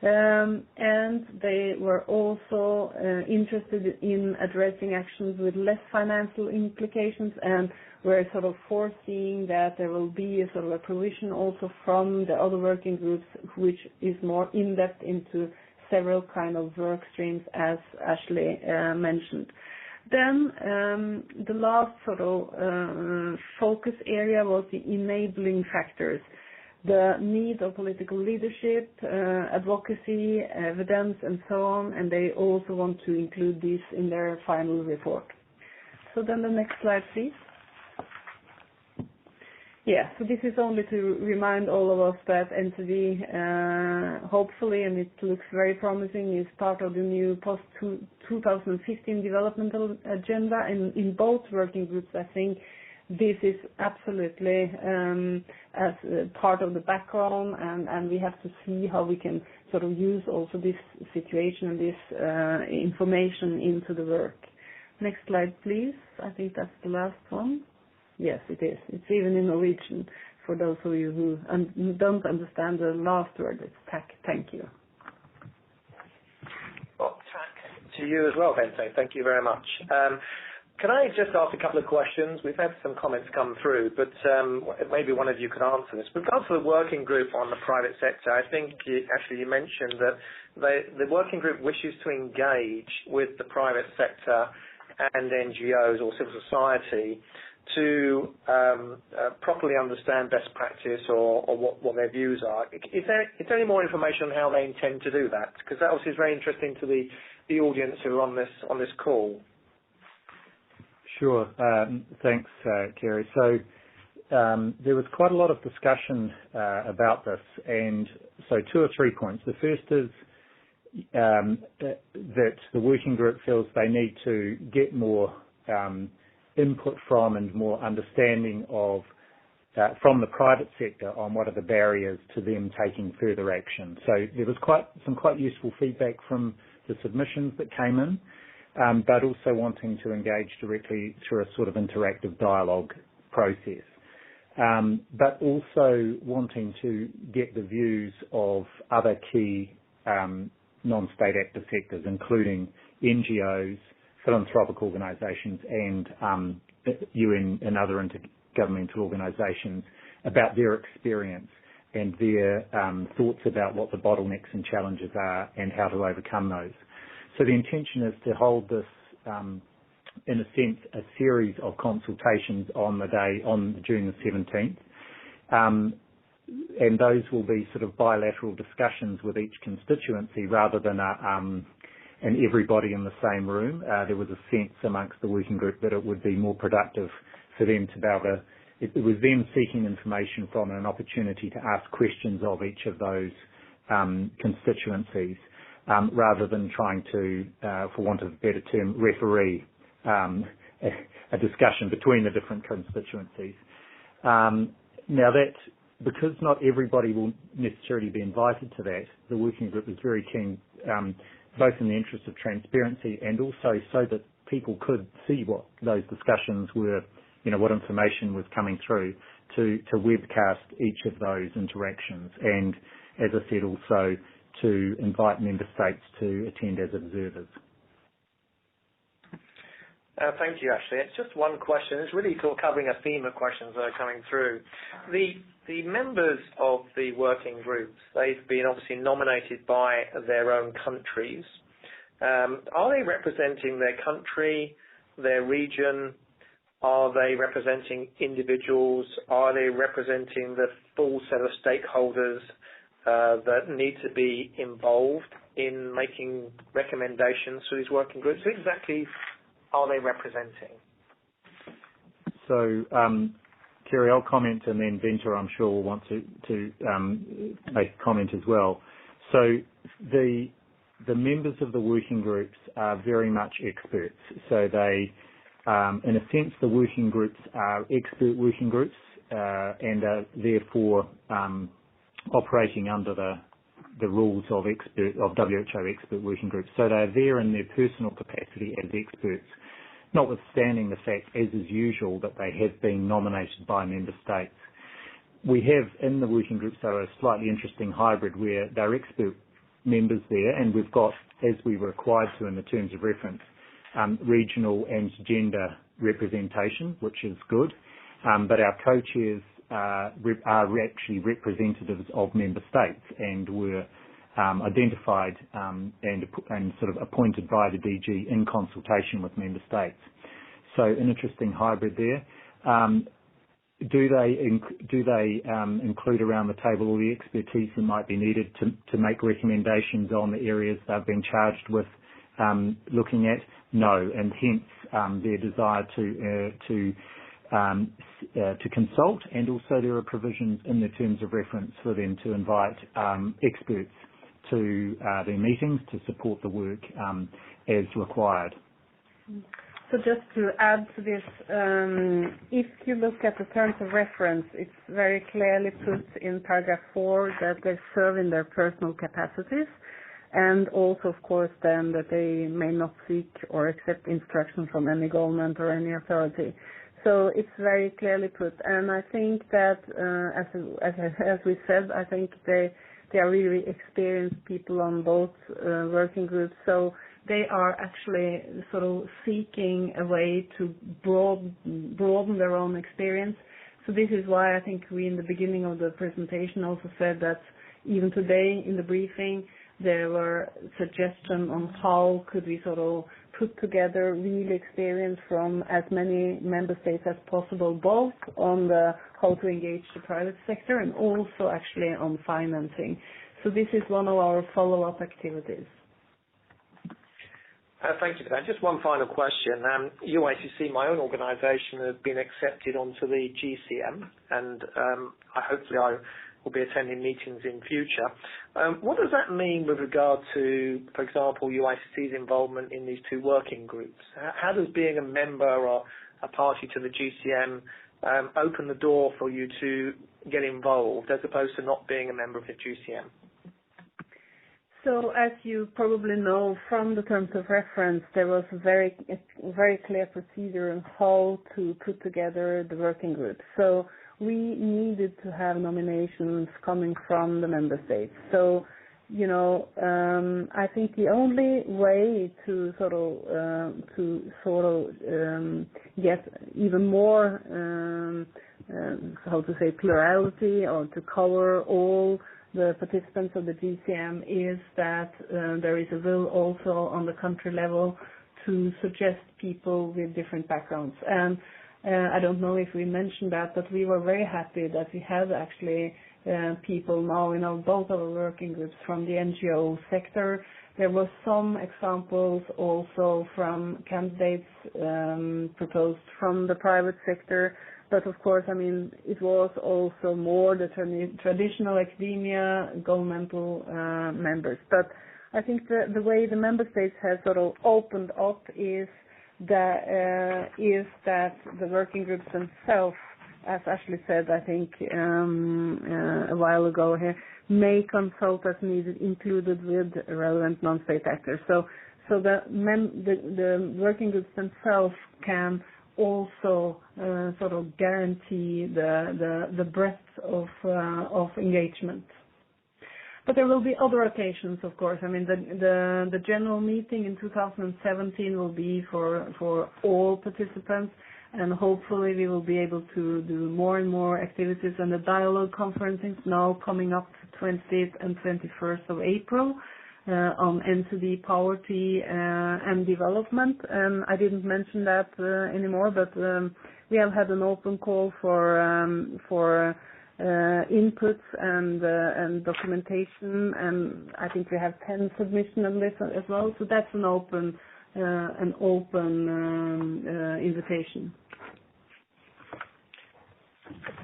And they were also interested in addressing actions with less financial implications, and we're sort of foreseeing that there will be a sort of a provision also from the other working groups, which is more in-depth into several kind of work streams, as Ashley mentioned. Then the last sort of focus area was the enabling factors, the need of political leadership, advocacy, evidence, and so on, and they also want to include this in their final report. So then the next slide, please. Yeah, so this is only to remind all of us that NCD, hopefully, and it looks very promising, is part of the new post-2015 developmental agenda. And in both working groups, I think this is absolutely as part of the background, and we have to see how we can sort of use also this situation and this information into the work. Next slide, please. I think that's the last one. Yes, it is. It's even in Norwegian for those of you who don't understand the last word. It's tack. Thank you. Well, tack to you as well, Bente. Thank you very much. Can I just ask a couple of questions? We've had some comments come through, but maybe one of you could answer this. With regards to the working group on the private sector, I think actually you mentioned that the working group wishes to engage with the private sector and NGOs or civil society to properly understand best practice or what their views are. Is there any more information on how they intend to do that? Because that obviously is very interesting to the audience who are on this call. Sure. Thanks, Cary. So there was quite a lot of discussion about this, and so 2 or 3 points. The first is that the working group feels they need to get more input from and more understanding of from the private sector on what are the barriers to them taking further action. So there was some quite useful feedback from the submissions that came in, but also wanting to engage directly through a sort of interactive dialogue process. But also wanting to get the views of other key non-state actor sectors, including NGOs, philanthropic organisations and UN and other intergovernmental organisations about their experience and their thoughts about what the bottlenecks and challenges are and how to overcome those. So the intention is to hold this, in a sense, a series of consultations on June the 17th. And those will be sort of bilateral discussions with each constituency rather than and everybody in the same room. There was a sense amongst the working group that it would be more productive for them to be able to, it was them seeking information from and an opportunity to ask questions of each of those constituencies, rather than trying to, for want of a better term, referee a discussion between the different constituencies. Now that, because not everybody will necessarily be invited to that, the working group is very keen, both in the interest of transparency and also so that people could see what those discussions were, what information was coming through, to webcast each of those interactions. And as I said, also to invite member states to attend as observers. Thank you, Ashley. It's just one question. It's really sort of covering a theme of questions that are coming through. The members of the working groups, they've been obviously nominated by their own countries. Are they representing their country, their region? Are they representing individuals? Are they representing the full set of stakeholders that need to be involved in making recommendations to these working groups? Who exactly are they representing? So, Cary, I'll comment, and then Bente, I'm sure, will want to make a comment as well. So the members of the working groups are very much experts. So they, in a sense, the working groups are expert working groups and are therefore operating under the rules of WHO expert working groups. So they're there in their personal capacity as experts, notwithstanding the fact, as is usual, that they have been nominated by member states. We have in the working groups, though, a slightly interesting hybrid where they're expert members there, and we've got, as we were required to in the terms of reference, regional and gender representation, which is good. But our co-chairs are actually representatives of member states and were identified and sort of appointed by the DG in consultation with member states. So an interesting hybrid there. Do they include around the table all the expertise that might be needed to make recommendations on the areas they've been charged with looking at? No, and hence their desire to consult, and also there are provisions in the terms of reference for them to invite experts to their meetings to support the work as required. So just to add to this, if you look at the terms of reference, it's very clearly put in paragraph 4 that they serve in their personal capacities, and also, of course, then that they may not seek or accept instruction from any government or any authority. So it's very clearly put, and I think that, as we said, I think they are really experienced people on both working groups. So they are actually sort of seeking a way to broaden their own experience. So this is why I think we, in the beginning of the presentation, also said that even today in the briefing, there were suggestions on how could we sort of put together real experience from as many member states as possible, both on the how to engage the private sector and also actually on financing. So this is one of our follow-up activities. Thank you for that. Just one final question. UICC, my own organisation, has been accepted onto the GCM, and hopefully I will be attending meetings in future. What does that mean with regard to, for example, UICC's involvement in these two working groups? How does being a member or a party to the GCM open the door for you to get involved as opposed to not being a member of the GCM? So as you probably know from the terms of reference, there was a very clear procedure on how to put together the working group. So we needed to have nominations coming from the member states. So, you know, I think the only way to sort of get even more, plurality, or to cover all the participants of the GCM is that there is a will also on the country level to suggest people with different backgrounds. And I don't know if we mentioned that, but we were very happy that we had actually people now in both our working groups from the NGO sector. There were some examples also from candidates proposed from the private sector. But of course, I mean, it was also more the traditional academia, governmental members. But I think the way the member states have sort of opened up is that the working groups themselves, as Ashley said, I think a while ago here, may consult as needed, included with relevant non-state actors. So the working groups themselves can also sort of guarantee the breadth of engagement. But there will be other occasions, of course. I mean, the general meeting in 2017 will be for all participants, and hopefully we will be able to do more and more activities. And the dialogue conference is now coming up 20th and 21st of April on NCD poverty and development. And I didn't mention that anymore, but we have had an open call for inputs and documentation, and I think we have 10 submissions on this as well. So that's an open invitation.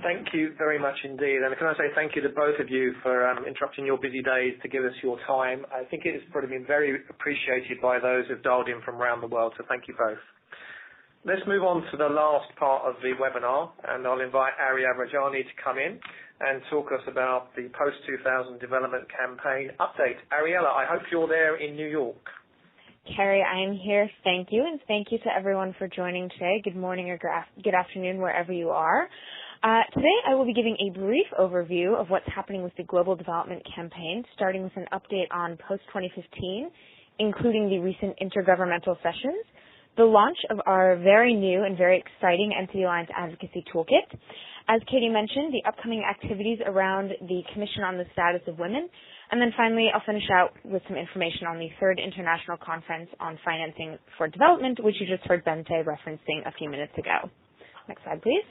Thank you very much indeed. And can I say thank you to both of you for interrupting your busy days to give us your time. I think it has probably been very appreciated by those who've dialed in from around the world, so thank you both. Let's move on to the last part of the webinar, and I'll invite Ariella Rojhani to come in and talk us about the Post-2000 Development Campaign update. Ariella, I hope you're there in New York. Cary, I am here. Thank you, and thank you to everyone for joining today. Good morning or good afternoon, wherever you are. Today, I will be giving a brief overview of what's happening with the Global Development Campaign, starting with an update on post-2015, including the recent intergovernmental sessions, the launch of our very new and very exciting NCD Alliance Advocacy Toolkit. As Katie mentioned, the upcoming activities around the Commission on the Status of Women. And then finally, I'll finish out with some information on the third International Conference on Financing for Development, which you just heard Bente referencing a few minutes ago. Next slide, please.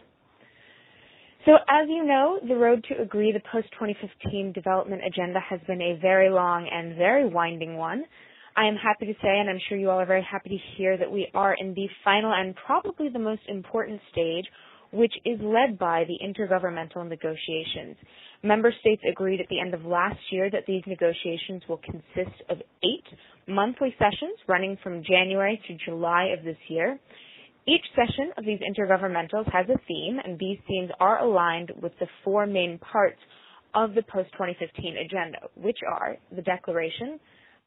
So as you know, the road to agree the post-2015 development agenda has been a very long and very winding one. I am happy to say, and I'm sure you all are very happy to hear, that we are in the final and probably the most important stage, which is led by the intergovernmental negotiations. Member states agreed at the end of last year that these negotiations will consist of 8 monthly sessions running from January to July of this year. Each session of these intergovernmentals has a theme, and these themes are aligned with the 4 main parts of the post-2015 agenda, which are the declaration,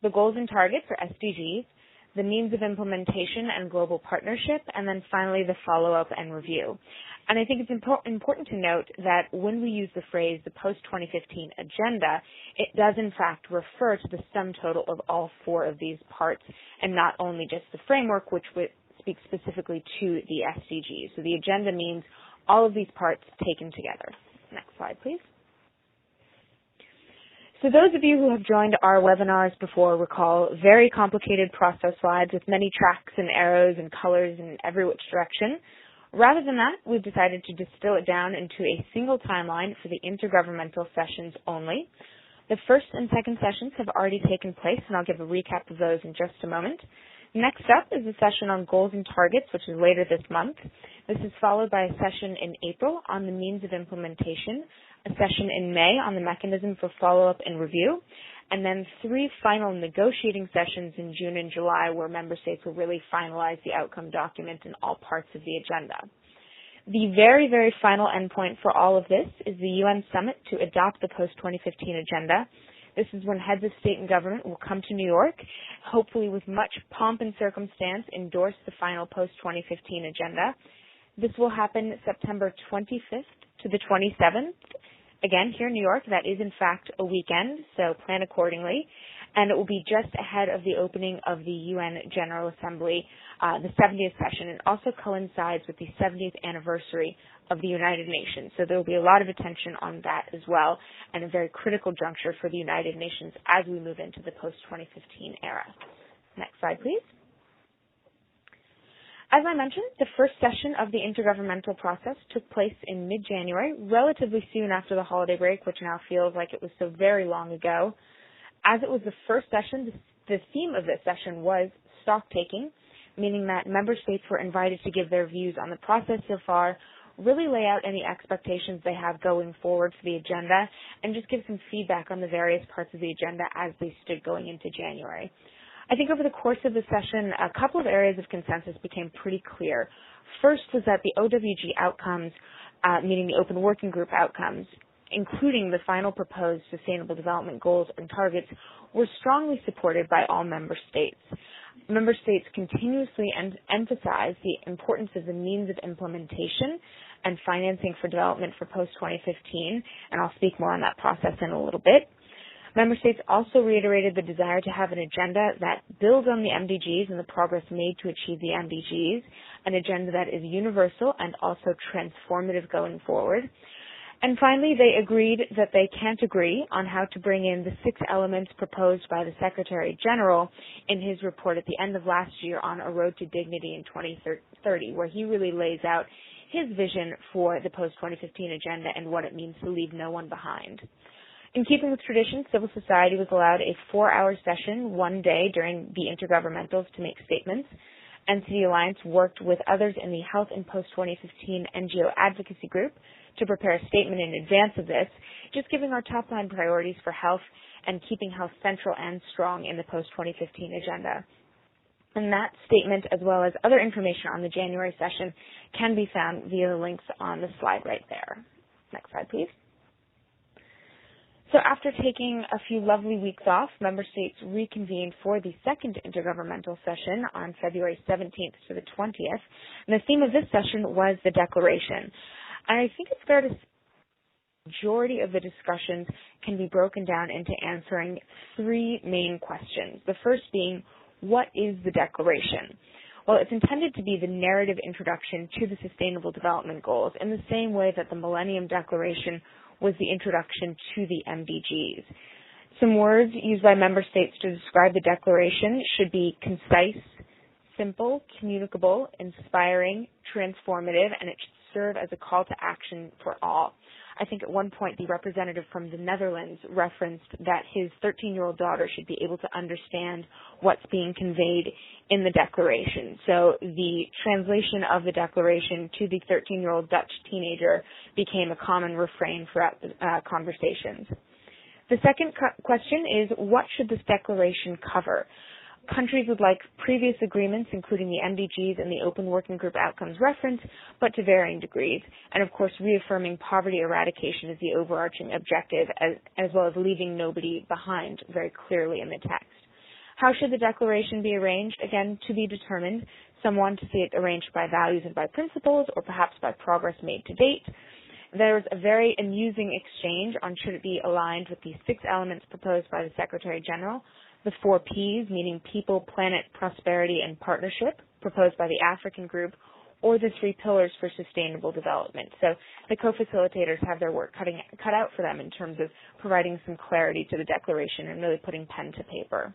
the goals and targets, or SDGs, the means of implementation and global partnership, and then finally the follow-up and review. And I think it's important to note that when we use the phrase the post-2015 agenda, it does in fact refer to the sum total of all 4 of these parts, and not only just the framework, which speaks specifically to the SDGs. So the agenda means all of these parts taken together. Next slide, please. So those of you who have joined our webinars before recall very complicated process slides with many tracks and arrows and colors in every which direction. Rather than that, we've decided to distill it down into a single timeline for the intergovernmental sessions only. The first and second sessions have already taken place, and I'll give a recap of those in just a moment. Next up is a session on goals and targets, which is later this month. This is followed by a session in April on the means of implementation, a session in May on the mechanism for follow-up and review, and then 3 final negotiating sessions in June and July where member states will really finalize the outcome document in all parts of the agenda. The very, very final endpoint for all of this is the UN Summit to adopt the post-2015 agenda. This is when heads of state and government will come to New York, hopefully with much pomp and circumstance, endorse the final post-2015 agenda. This will happen September 25th to the 27th. Again, here in New York, that is in fact a weekend, so plan accordingly. And it will be just ahead of the opening of the UN General Assembly, the 70th session. It also coincides with the 70th anniversary of the United Nations. So there will be a lot of attention on that as well, and a very critical juncture for the United Nations as we move into the post-2015 era. Next slide, please. As I mentioned, the first session of the intergovernmental process took place in mid-January, relatively soon after the holiday break, which now feels like it was so very long ago. As it was the first session, the theme of this session was stock-taking, meaning that member states were invited to give their views on the process so far, really lay out any expectations they have going forward for the agenda, and just give some feedback on the various parts of the agenda as they stood going into January. I think over the course of the session, a couple of areas of consensus became pretty clear. First was that the OWG outcomes, meaning the Open Working Group outcomes, including the final proposed Sustainable Development Goals and Targets, were strongly supported by all member states. Member states continuously emphasized the importance of the means of implementation and financing for development for post-2015, and I'll speak more on that process in a little bit. Member states also reiterated the desire to have an agenda that builds on the MDGs and the progress made to achieve the MDGs, an agenda that is universal and also transformative going forward. And finally, they agreed that they can't agree on how to bring in the 6 elements proposed by the Secretary General in his report at the end of last year on A Road to Dignity in 2030, where he really lays out his vision for the post-2015 agenda and what it means to leave no one behind. In keeping with tradition, civil society was allowed a 4-hour session one day during the intergovernmentals to make statements. NCD Alliance worked with others in the Health and Post-2015 NGO Advocacy Group to prepare a statement in advance of this, just giving our top-line priorities for health and keeping health central and strong in the post-2015 agenda. And that statement, as well as other information on the January session, can be found via the links on the slide right there. Next slide, please. So after taking a few lovely weeks off, member states reconvened for the second intergovernmental session on February 17th to the 20th. And the theme of this session was the declaration. And I think it's fair to say the majority of the discussions can be broken down into answering 3 main questions. The first being, what is the declaration? Well, it's intended to be the narrative introduction to the Sustainable Development Goals in the same way that the Millennium Declaration was the introduction to the MDGs. Some words used by member states to describe the declaration should be concise, simple, communicable, inspiring, transformative, and it should serve as a call to action for all. I think at one point the representative from the Netherlands referenced that his 13-year-old daughter should be able to understand what's being conveyed in the declaration. So the translation of the declaration to the 13-year-old Dutch teenager became a common refrain throughout the conversations. The second question is, what should this declaration cover? Countries would like previous agreements, including the MDGs and the Open Working Group Outcomes reference, but to varying degrees, and of course reaffirming poverty eradication as the overarching objective, as well as leaving nobody behind very clearly in the text. How should the declaration be arranged? Again, to be determined. Some want to see it arranged by values and by principles, or perhaps by progress made to date. There's a very amusing exchange on should it be aligned with the 6 elements proposed by the Secretary General, the 4 Ps, meaning people, planet, prosperity, and partnership, proposed by the African group, or the 3 pillars for sustainable development. So the co-facilitators have their work cut out for them in terms of providing some clarity to the declaration and really putting pen to paper.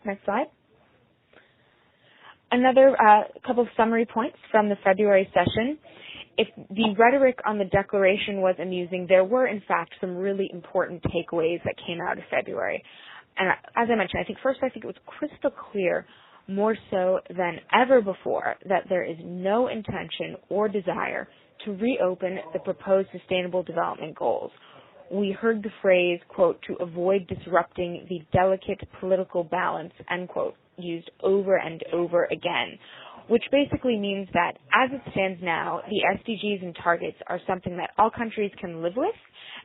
Next slide. Another couple of summary points from the February session. If the rhetoric on the declaration was amusing, there were in fact some really important takeaways that came out of February. And as I mentioned, I think it was crystal clear, more so than ever before, that there is no intention or desire to reopen the proposed Sustainable Development Goals. We heard the phrase, quote, to avoid disrupting the delicate political balance, end quote, used over and over again, which basically means that as it stands now, the SDGs and targets are something that all countries can live with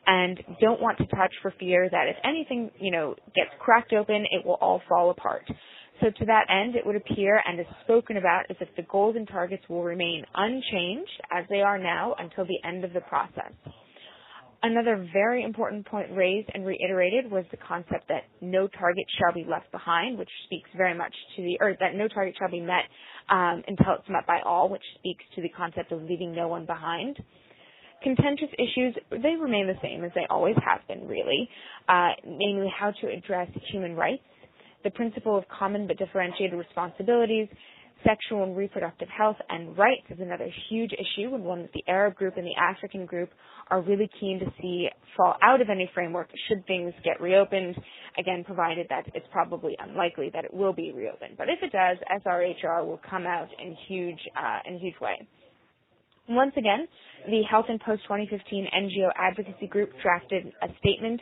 and don't want to touch for fear that if anything, gets cracked open, it will all fall apart. So to that end, it would appear and is spoken about as if the goals and targets will remain unchanged as they are now until the end of the process. Another very important point raised and reiterated was the concept that no target shall be left behind, which speaks very much to that no target shall be met until it's met by all, which speaks to the concept of leaving no one behind. Contentious issues, they remain the same as they always have been, really, namely how to address human rights, the principle of common but differentiated responsibilities, sexual and reproductive health and rights is another huge issue, and one that the Arab group and the African group are really keen to see fall out of any framework should things get reopened, again, provided that it's probably unlikely that it will be reopened. But if it does, SRHR will come out in a huge way. Once again, the Health and Post-2015 NGO Advocacy Group drafted a statement,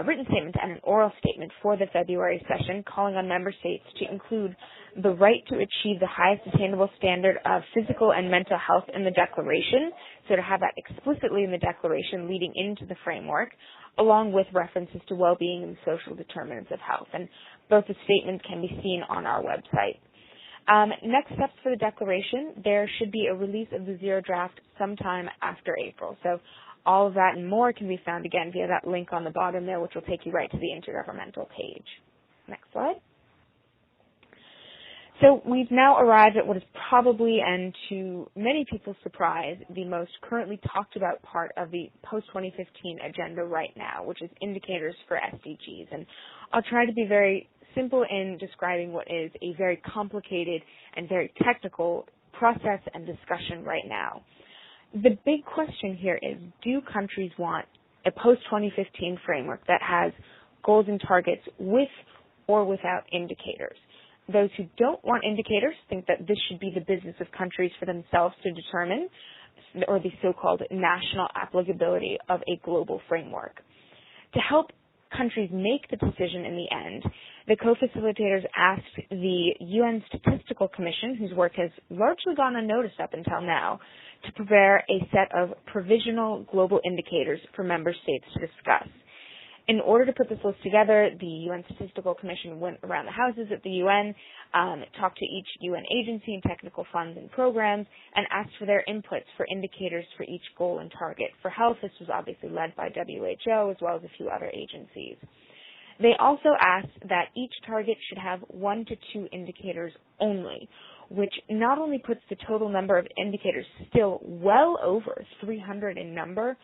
written statement and an oral statement for the February session calling on member states to include the right to achieve the highest attainable standard of physical and mental health in the declaration, so to have that explicitly in the declaration leading into the framework, along with references to well-being and social determinants of health. And both the statements can be seen on our website. Next steps for the declaration, there should be a release of the zero draft sometime after April. So all of that and more can be found again via that link on the bottom there, which will take you right to the intergovernmental page. Next slide. So we've now arrived at what is probably, and to many people's surprise, the most currently talked about part of the post-2015 agenda right now, which is indicators for SDGs. And I'll try to be very simple in describing what is a very complicated and very technical process and discussion right now. The big question here is, do countries want a post-2015 framework that has goals and targets with or without indicators? Those who don't want indicators think that this should be the business of countries for themselves to determine, or the so-called national applicability of a global framework. To help countries make the decision in the end, the co-facilitators asked the UN Statistical Commission, whose work has largely gone unnoticed up until now, to prepare a set of provisional global indicators for member states to discuss. In order to put this list together, the UN Statistical Commission went around the houses at the UN, talked to each UN agency and technical funds and programs, and asked for their inputs for indicators for each goal and target. For health, this was obviously led by WHO as well as a few other agencies. They also asked that each target should have 1 to 2 indicators only, which not only puts the total number of indicators still well over 300 in number,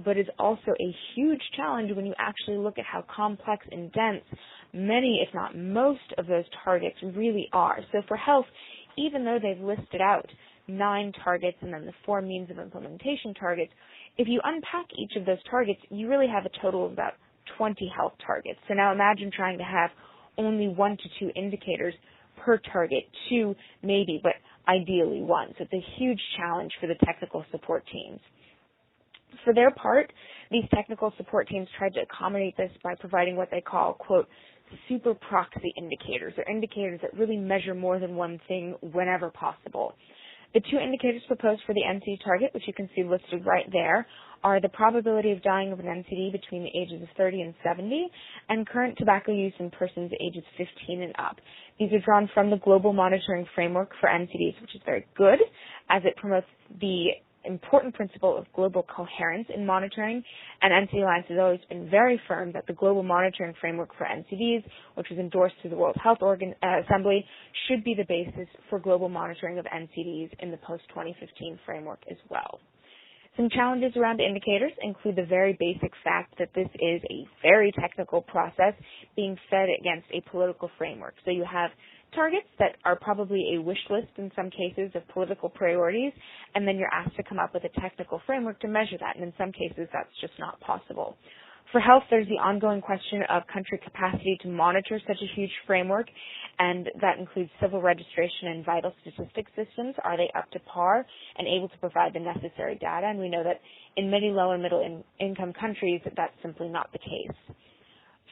but is also a huge challenge when you actually look at how complex and dense many, if not most, of those targets really are. So for health, even though they've listed out 9 targets and then the 4 means of implementation targets, if you unpack each of those targets, you really have a total of about 20 health targets. So now imagine trying to have only 1 to 2 indicators per target, 2 maybe, but ideally 1. So it's a huge challenge for the technical support teams. For their part, these technical support teams tried to accommodate this by providing what they call, quote, super proxy indicators, or indicators that really measure more than one thing whenever possible. The 2 indicators proposed for the NCD target, which you can see listed right there, are the probability of dying of an NCD between the ages of 30 and 70, and current tobacco use in persons ages 15 and up. These are drawn from the Global Monitoring Framework for NCDs, which is very good, as it promotes the important principle of global coherence in monitoring, and NCD Alliance has always been very firm that the Global Monitoring Framework for NCDs, which was endorsed through the World Health Assembly, should be the basis for global monitoring of NCDs in the post-2015 framework as well. Some challenges around indicators include the very basic fact that this is a very technical process being fed against a political framework. So you have targets that are probably a wish list in some cases of political priorities, and then you're asked to come up with a technical framework to measure that, and in some cases that's just not possible. For health, there's the ongoing question of country capacity to monitor such a huge framework, and that includes civil registration and vital statistics systems. Are they up to par and able to provide the necessary data? And we know that in many low and middle income countries, that's simply not the case.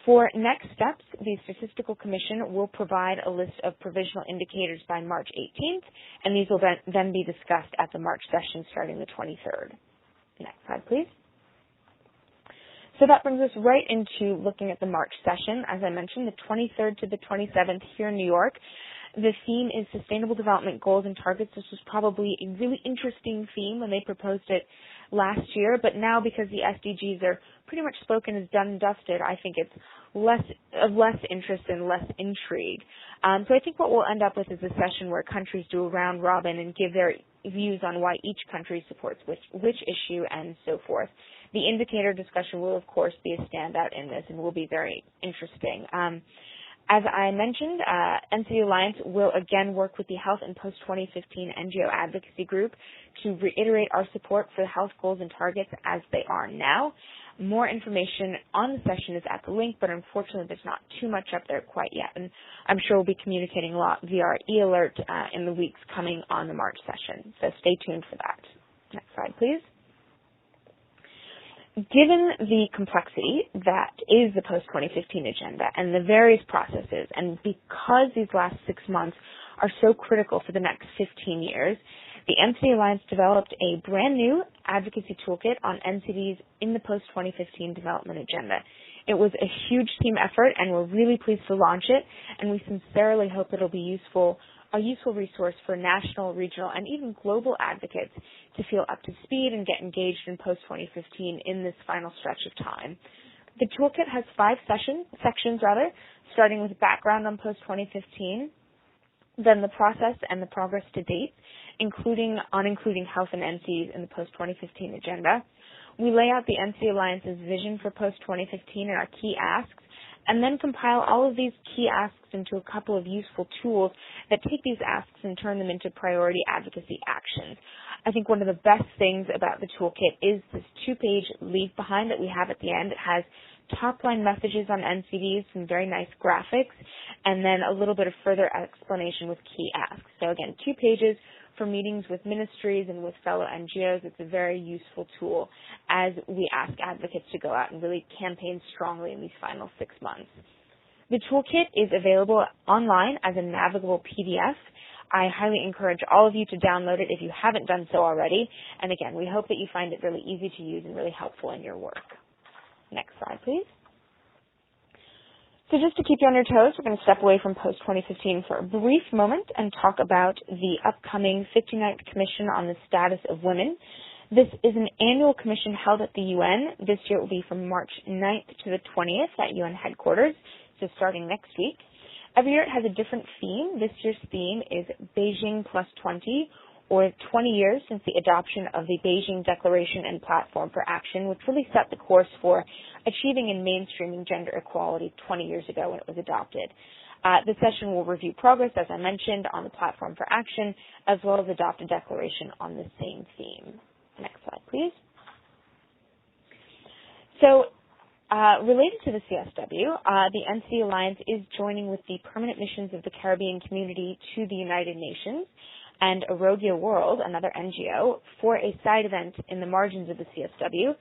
For next steps, the Statistical Commission will provide a list of provisional indicators by March 18th, and these will then be discussed at the March session starting the 23rd. Next slide, please. So that brings us right into looking at the March session. As I mentioned, the 23rd to the 27th here in New York. The theme is Sustainable Development Goals and Targets. This was probably a really interesting theme when they proposed it last year, but now because the SDGs are pretty much spoken as done and dusted, I think it's of less interest and less intrigue. So I think what we'll end up with is a session where countries do a round robin and give their views on why each country supports which issue and so forth. The indicator discussion will, of course, be a standout in this and will be very interesting. As I mentioned, NCD Alliance will again work with the Health and Post-2015 NGO Advocacy Group to reiterate our support for the health goals and targets as they are now. More information on the session is at the link, but unfortunately there's not too much up there quite yet, and I'm sure we'll be communicating a lot via our e-alert in the weeks coming on the March session, so stay tuned for that. Next slide, please. Given the complexity that is the post-2015 agenda and the various processes, and because these last 6 months are so critical for the next 15 years, the NCD Alliance developed a brand new advocacy toolkit on NCDs in the post-2015 development agenda. It was a huge team effort, and we're really pleased to launch it, and we sincerely hope it'll be a useful resource for national, regional, and even global advocates to feel up to speed and get engaged in post-2015 in this final stretch of time. The toolkit has 5 sections, starting with background on post-2015, then the process and the progress to date, including health and NCDs in the post-2015 agenda. We lay out the NCD Alliance's vision for post-2015 and our key asks, and then compile all of these key asks into a couple of useful tools that take these asks and turn them into priority advocacy actions. I think one of the best things about the toolkit is this 2-page leave behind that we have at the end. It has top-line messages on NCDs, some very nice graphics, and then a little bit of further explanation with key asks. So again, 2 pages for meetings with ministries and with fellow NGOs. It's a very useful tool as we ask advocates to go out and really campaign strongly in these final 6 months. The toolkit is available online as a navigable PDF. I highly encourage all of you to download it if you haven't done so already. And again, we hope that you find it really easy to use and really helpful in your work. Next slide, please. So just to keep you on your toes, we're going to step away from post-2015 for a brief moment and talk about the upcoming 59th Commission on the Status of Women. This is an annual commission held at the UN. This year it will be from March 9th to the 20th at UN headquarters, so starting next week. Every year it has a different theme. This year's theme is Beijing plus 20, or 20 years since the adoption of the Beijing Declaration and Platform for Action, which really set the course for achieving and mainstreaming gender equality 20 years ago when it was adopted. The session will review progress, as I mentioned, on the Platform for Action, as well as adopt a declaration on the same theme. Next slide, please. So, related to the CSW, the NCD Alliance is joining with the permanent missions of the Caribbean community to the United Nations and Arogia World, another NGO, for a side event in the margins of the CSW.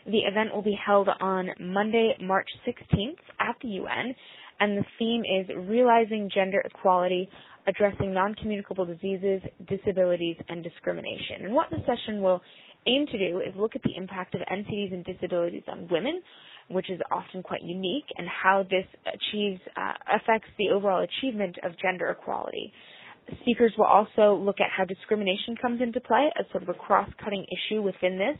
The event will be held on Monday, March 16th at the UN, and the theme is Realizing Gender Equality, Addressing Non-Communicable Diseases, Disabilities, and Discrimination. And what the session will aim to do is look at the impact of NCDs and disabilities on women, which is often quite unique, and how this affects the overall achievement of gender equality. Speakers will also look at how discrimination comes into play as sort of a cross-cutting issue within this,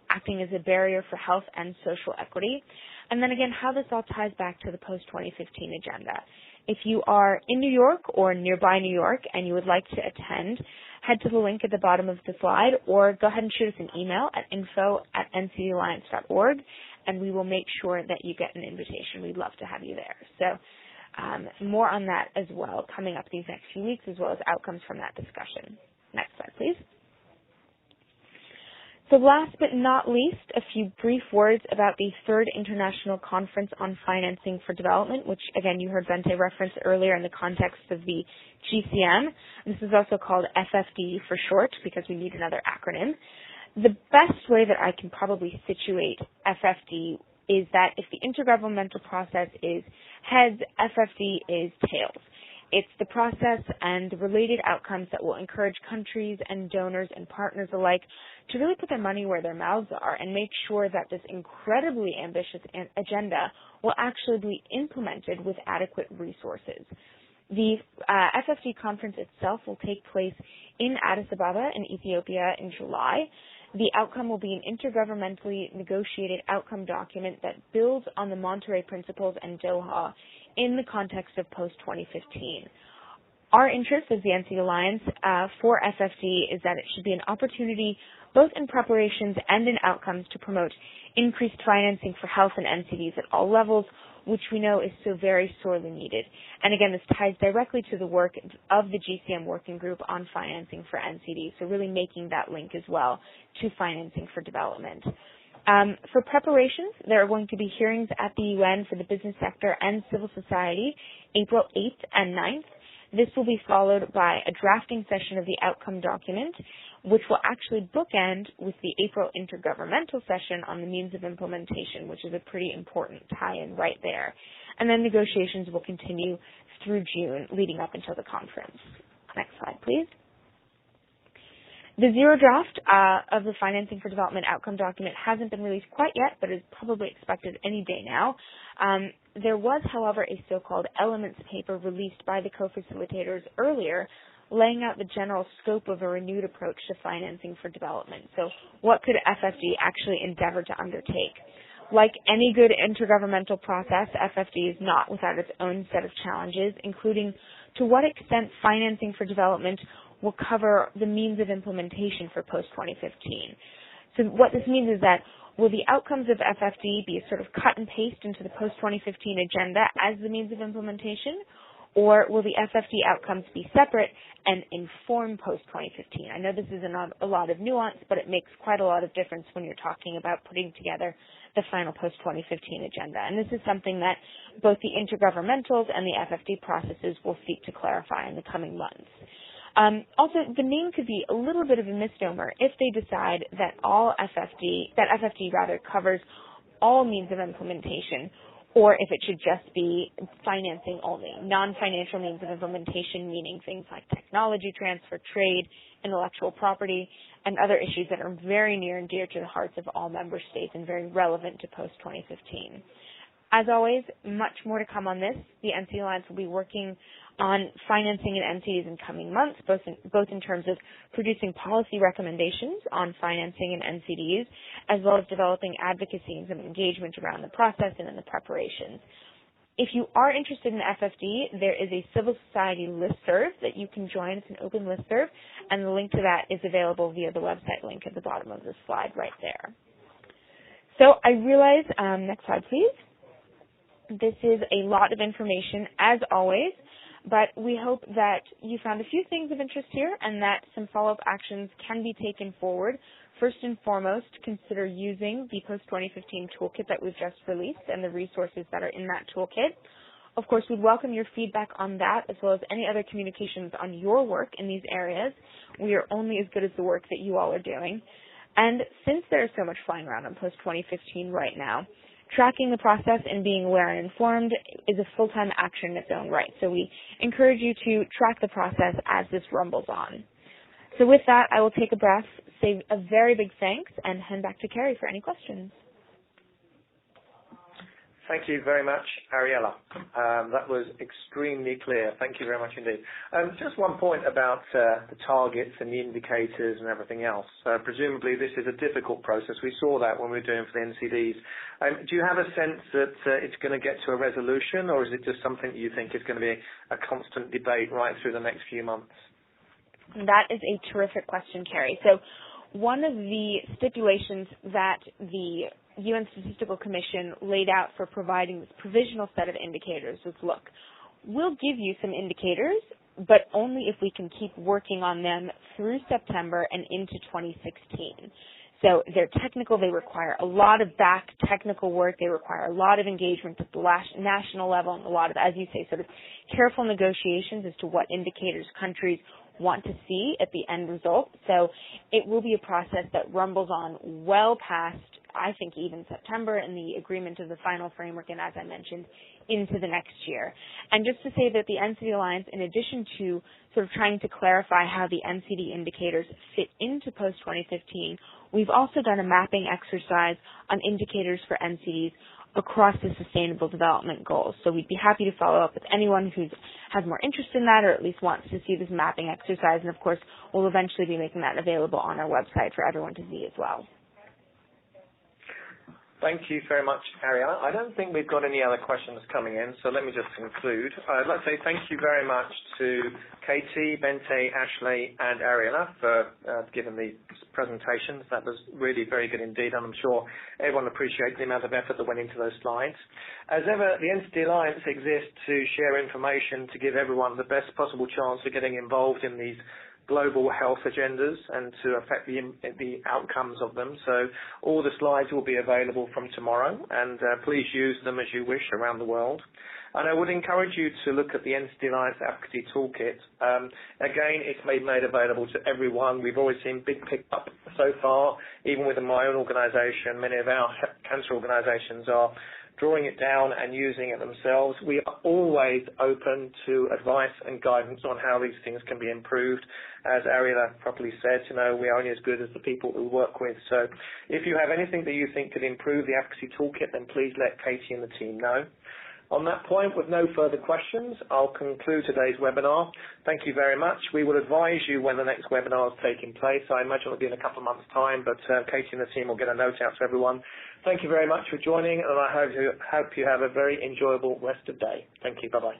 acting as a barrier for health and social equity. And then again, how this all ties back to the post-2015 agenda. If you are in New York or nearby New York and you would like to attend, head to the link at the bottom of the slide or go ahead and shoot us an email at info@ncdalliance.org, and we will make sure that you get an invitation. We'd love to have you there. So more on that as well coming up these next few weeks, as well as outcomes from that discussion. Next slide, please. So last but not least, a few brief words about the third International Conference on Financing for Development, which, again, you heard Bente reference earlier in the context of the GCM. This is also called FFD for short because we need another acronym. The best way that I can probably situate FFD is that if the intergovernmental process is heads, FFD is tails. It's the process and the related outcomes that will encourage countries and donors and partners alike to really put their money where their mouths are and make sure that this incredibly ambitious agenda will actually be implemented with adequate resources. The FFD conference itself will take place in Addis Ababa in Ethiopia in July. The outcome will be an intergovernmentally negotiated outcome document that builds on the Monterey Principles and Doha in the context of post-2015. Our interest as the NCD Alliance for FFD is that it should be an opportunity both in preparations and in outcomes to promote increased financing for health and NCDs at all levels, which we know is so very sorely needed. And again, this ties directly to the work of the GCM Working Group on financing for NCDs, so really making that link as well to financing for development. For preparations, there are going to be hearings at the UN for the business sector and civil society, April 8th and 9th. This will be followed by a drafting session of the outcome document, which will actually bookend with the April intergovernmental session on the means of implementation, which is a pretty important tie-in right there. And then negotiations will continue through June, leading up until the conference. Next slide, please. The zero draft of the Financing for Development outcome document hasn't been released quite yet, but is probably expected any day now. There was, however, a so-called elements paper released by the co-facilitators earlier, laying out the general scope of a renewed approach to financing for development. So what could FFD actually endeavor to undertake? Like any good intergovernmental process, FFD is not without its own set of challenges, including to what extent financing for development will cover the means of implementation for post-2015. So what this means is that Will the outcomes of FFD be sort of cut and paste into the post-2015 agenda as the means of implementation, or will the FFD outcomes be separate and inform post-2015? I know this is a lot of nuance, but it makes quite a lot of difference when you're talking about putting together the final post-2015 agenda. And this is something that both the intergovernmentals and the FFD processes will seek to clarify in the coming months. Also, the name could be a little bit of a misnomer if they decide that FFD covers all means of implementation, or if it should just be financing only, non-financial means of implementation, meaning things like technology transfer, trade, intellectual property, and other issues that are very near and dear to the hearts of all member states and very relevant to post-2015. As always, much more to come on this. The NCD Alliance will be working on financing in NCDs in coming months, both in terms of producing policy recommendations on financing in NCDs, as well as developing advocacy and some engagement around the process and in the preparations. If you are interested in FFD, there is a civil society listserv that you can join. It's an open listserv, and the link to that is available via the website link at the bottom of the slide right there. So I realize, next slide please. This is a lot of information, as always, but we hope that you found a few things of interest here and that some follow-up actions can be taken forward. First and foremost, consider using the post-2015 toolkit that we've just released and the resources that are in that toolkit. Of course, we'd welcome your feedback on that as well as any other communications on your work in these areas. We are only as good as the work that you all are doing. And since there is so much flying around on post-2015 right now, tracking the process and being aware and informed is a full-time action in its own right. So we encourage you to track the process as this rumbles on. So with that, I will take a breath, say a very big thanks, and hand back to Cary for any questions. Thank you very much, Ariella. That was extremely clear. Thank you very much indeed. Just one point about the targets and the indicators and everything else. Presumably this is a difficult process. We saw that when we were doing for the NCDs. Do you have a sense that it's going to get to a resolution, or is it just something you think is going to be a constant debate right through the next few months? That is a terrific question, Cary. So one of the stipulations that the UN Statistical Commission laid out for providing this provisional set of indicators was, look, we'll give you some indicators, but only if we can keep working on them through September and into 2016. So they're technical, they require a lot of back technical work, they require a lot of engagement at the national level and a lot of, as you say, sort of careful negotiations as to what indicators countries want to see at the end result. So it will be a process that rumbles on well past, I think, even September and the agreement of the final framework, and as I mentioned, into the next year. And just to say that the NCD Alliance, in addition to sort of trying to clarify how the NCD indicators fit into post-2015, we've also done a mapping exercise on indicators for NCDs across the Sustainable Development Goals. So we'd be happy to follow up with anyone who has more interest in that or at least wants to see this mapping exercise. And of course, we'll eventually be making that available on our website for everyone to see as well. Thank you very much, Ariella. I don't think we've got any other questions coming in, so let me just conclude. I'd like to say thank you very much to Katie, Bente, Ashley, and Ariella for giving the presentations. That was really very good indeed, and I'm sure everyone appreciates the amount of effort that went into those slides. As ever, the NCD Alliance exists to share information to give everyone the best possible chance of getting involved in these global health agendas and to affect the outcomes of them. So all the slides will be available from tomorrow, and please use them as you wish around the world. And I would encourage you to look at the NCD Alliance Advocacy Toolkit. Again, it's made available to everyone. We've always seen big pick-up so far, even within my own organisation. Many of our cancer organisations are drawing it down and using it themselves. We are always open to advice and guidance on how these things can be improved. As Ariella properly said, we are only as good as the people we work with. So if you have anything that you think could improve the advocacy toolkit, then please let Katie and the team know. On that point, with no further questions, I'll conclude today's webinar. Thank you very much. We will advise you when the next webinar is taking place. I imagine it'll be in a couple of months' time, but Katie and the team will get a note out to everyone. Thank you very much for joining, and I hope you have a very enjoyable rest of the day. Thank you. Bye-bye.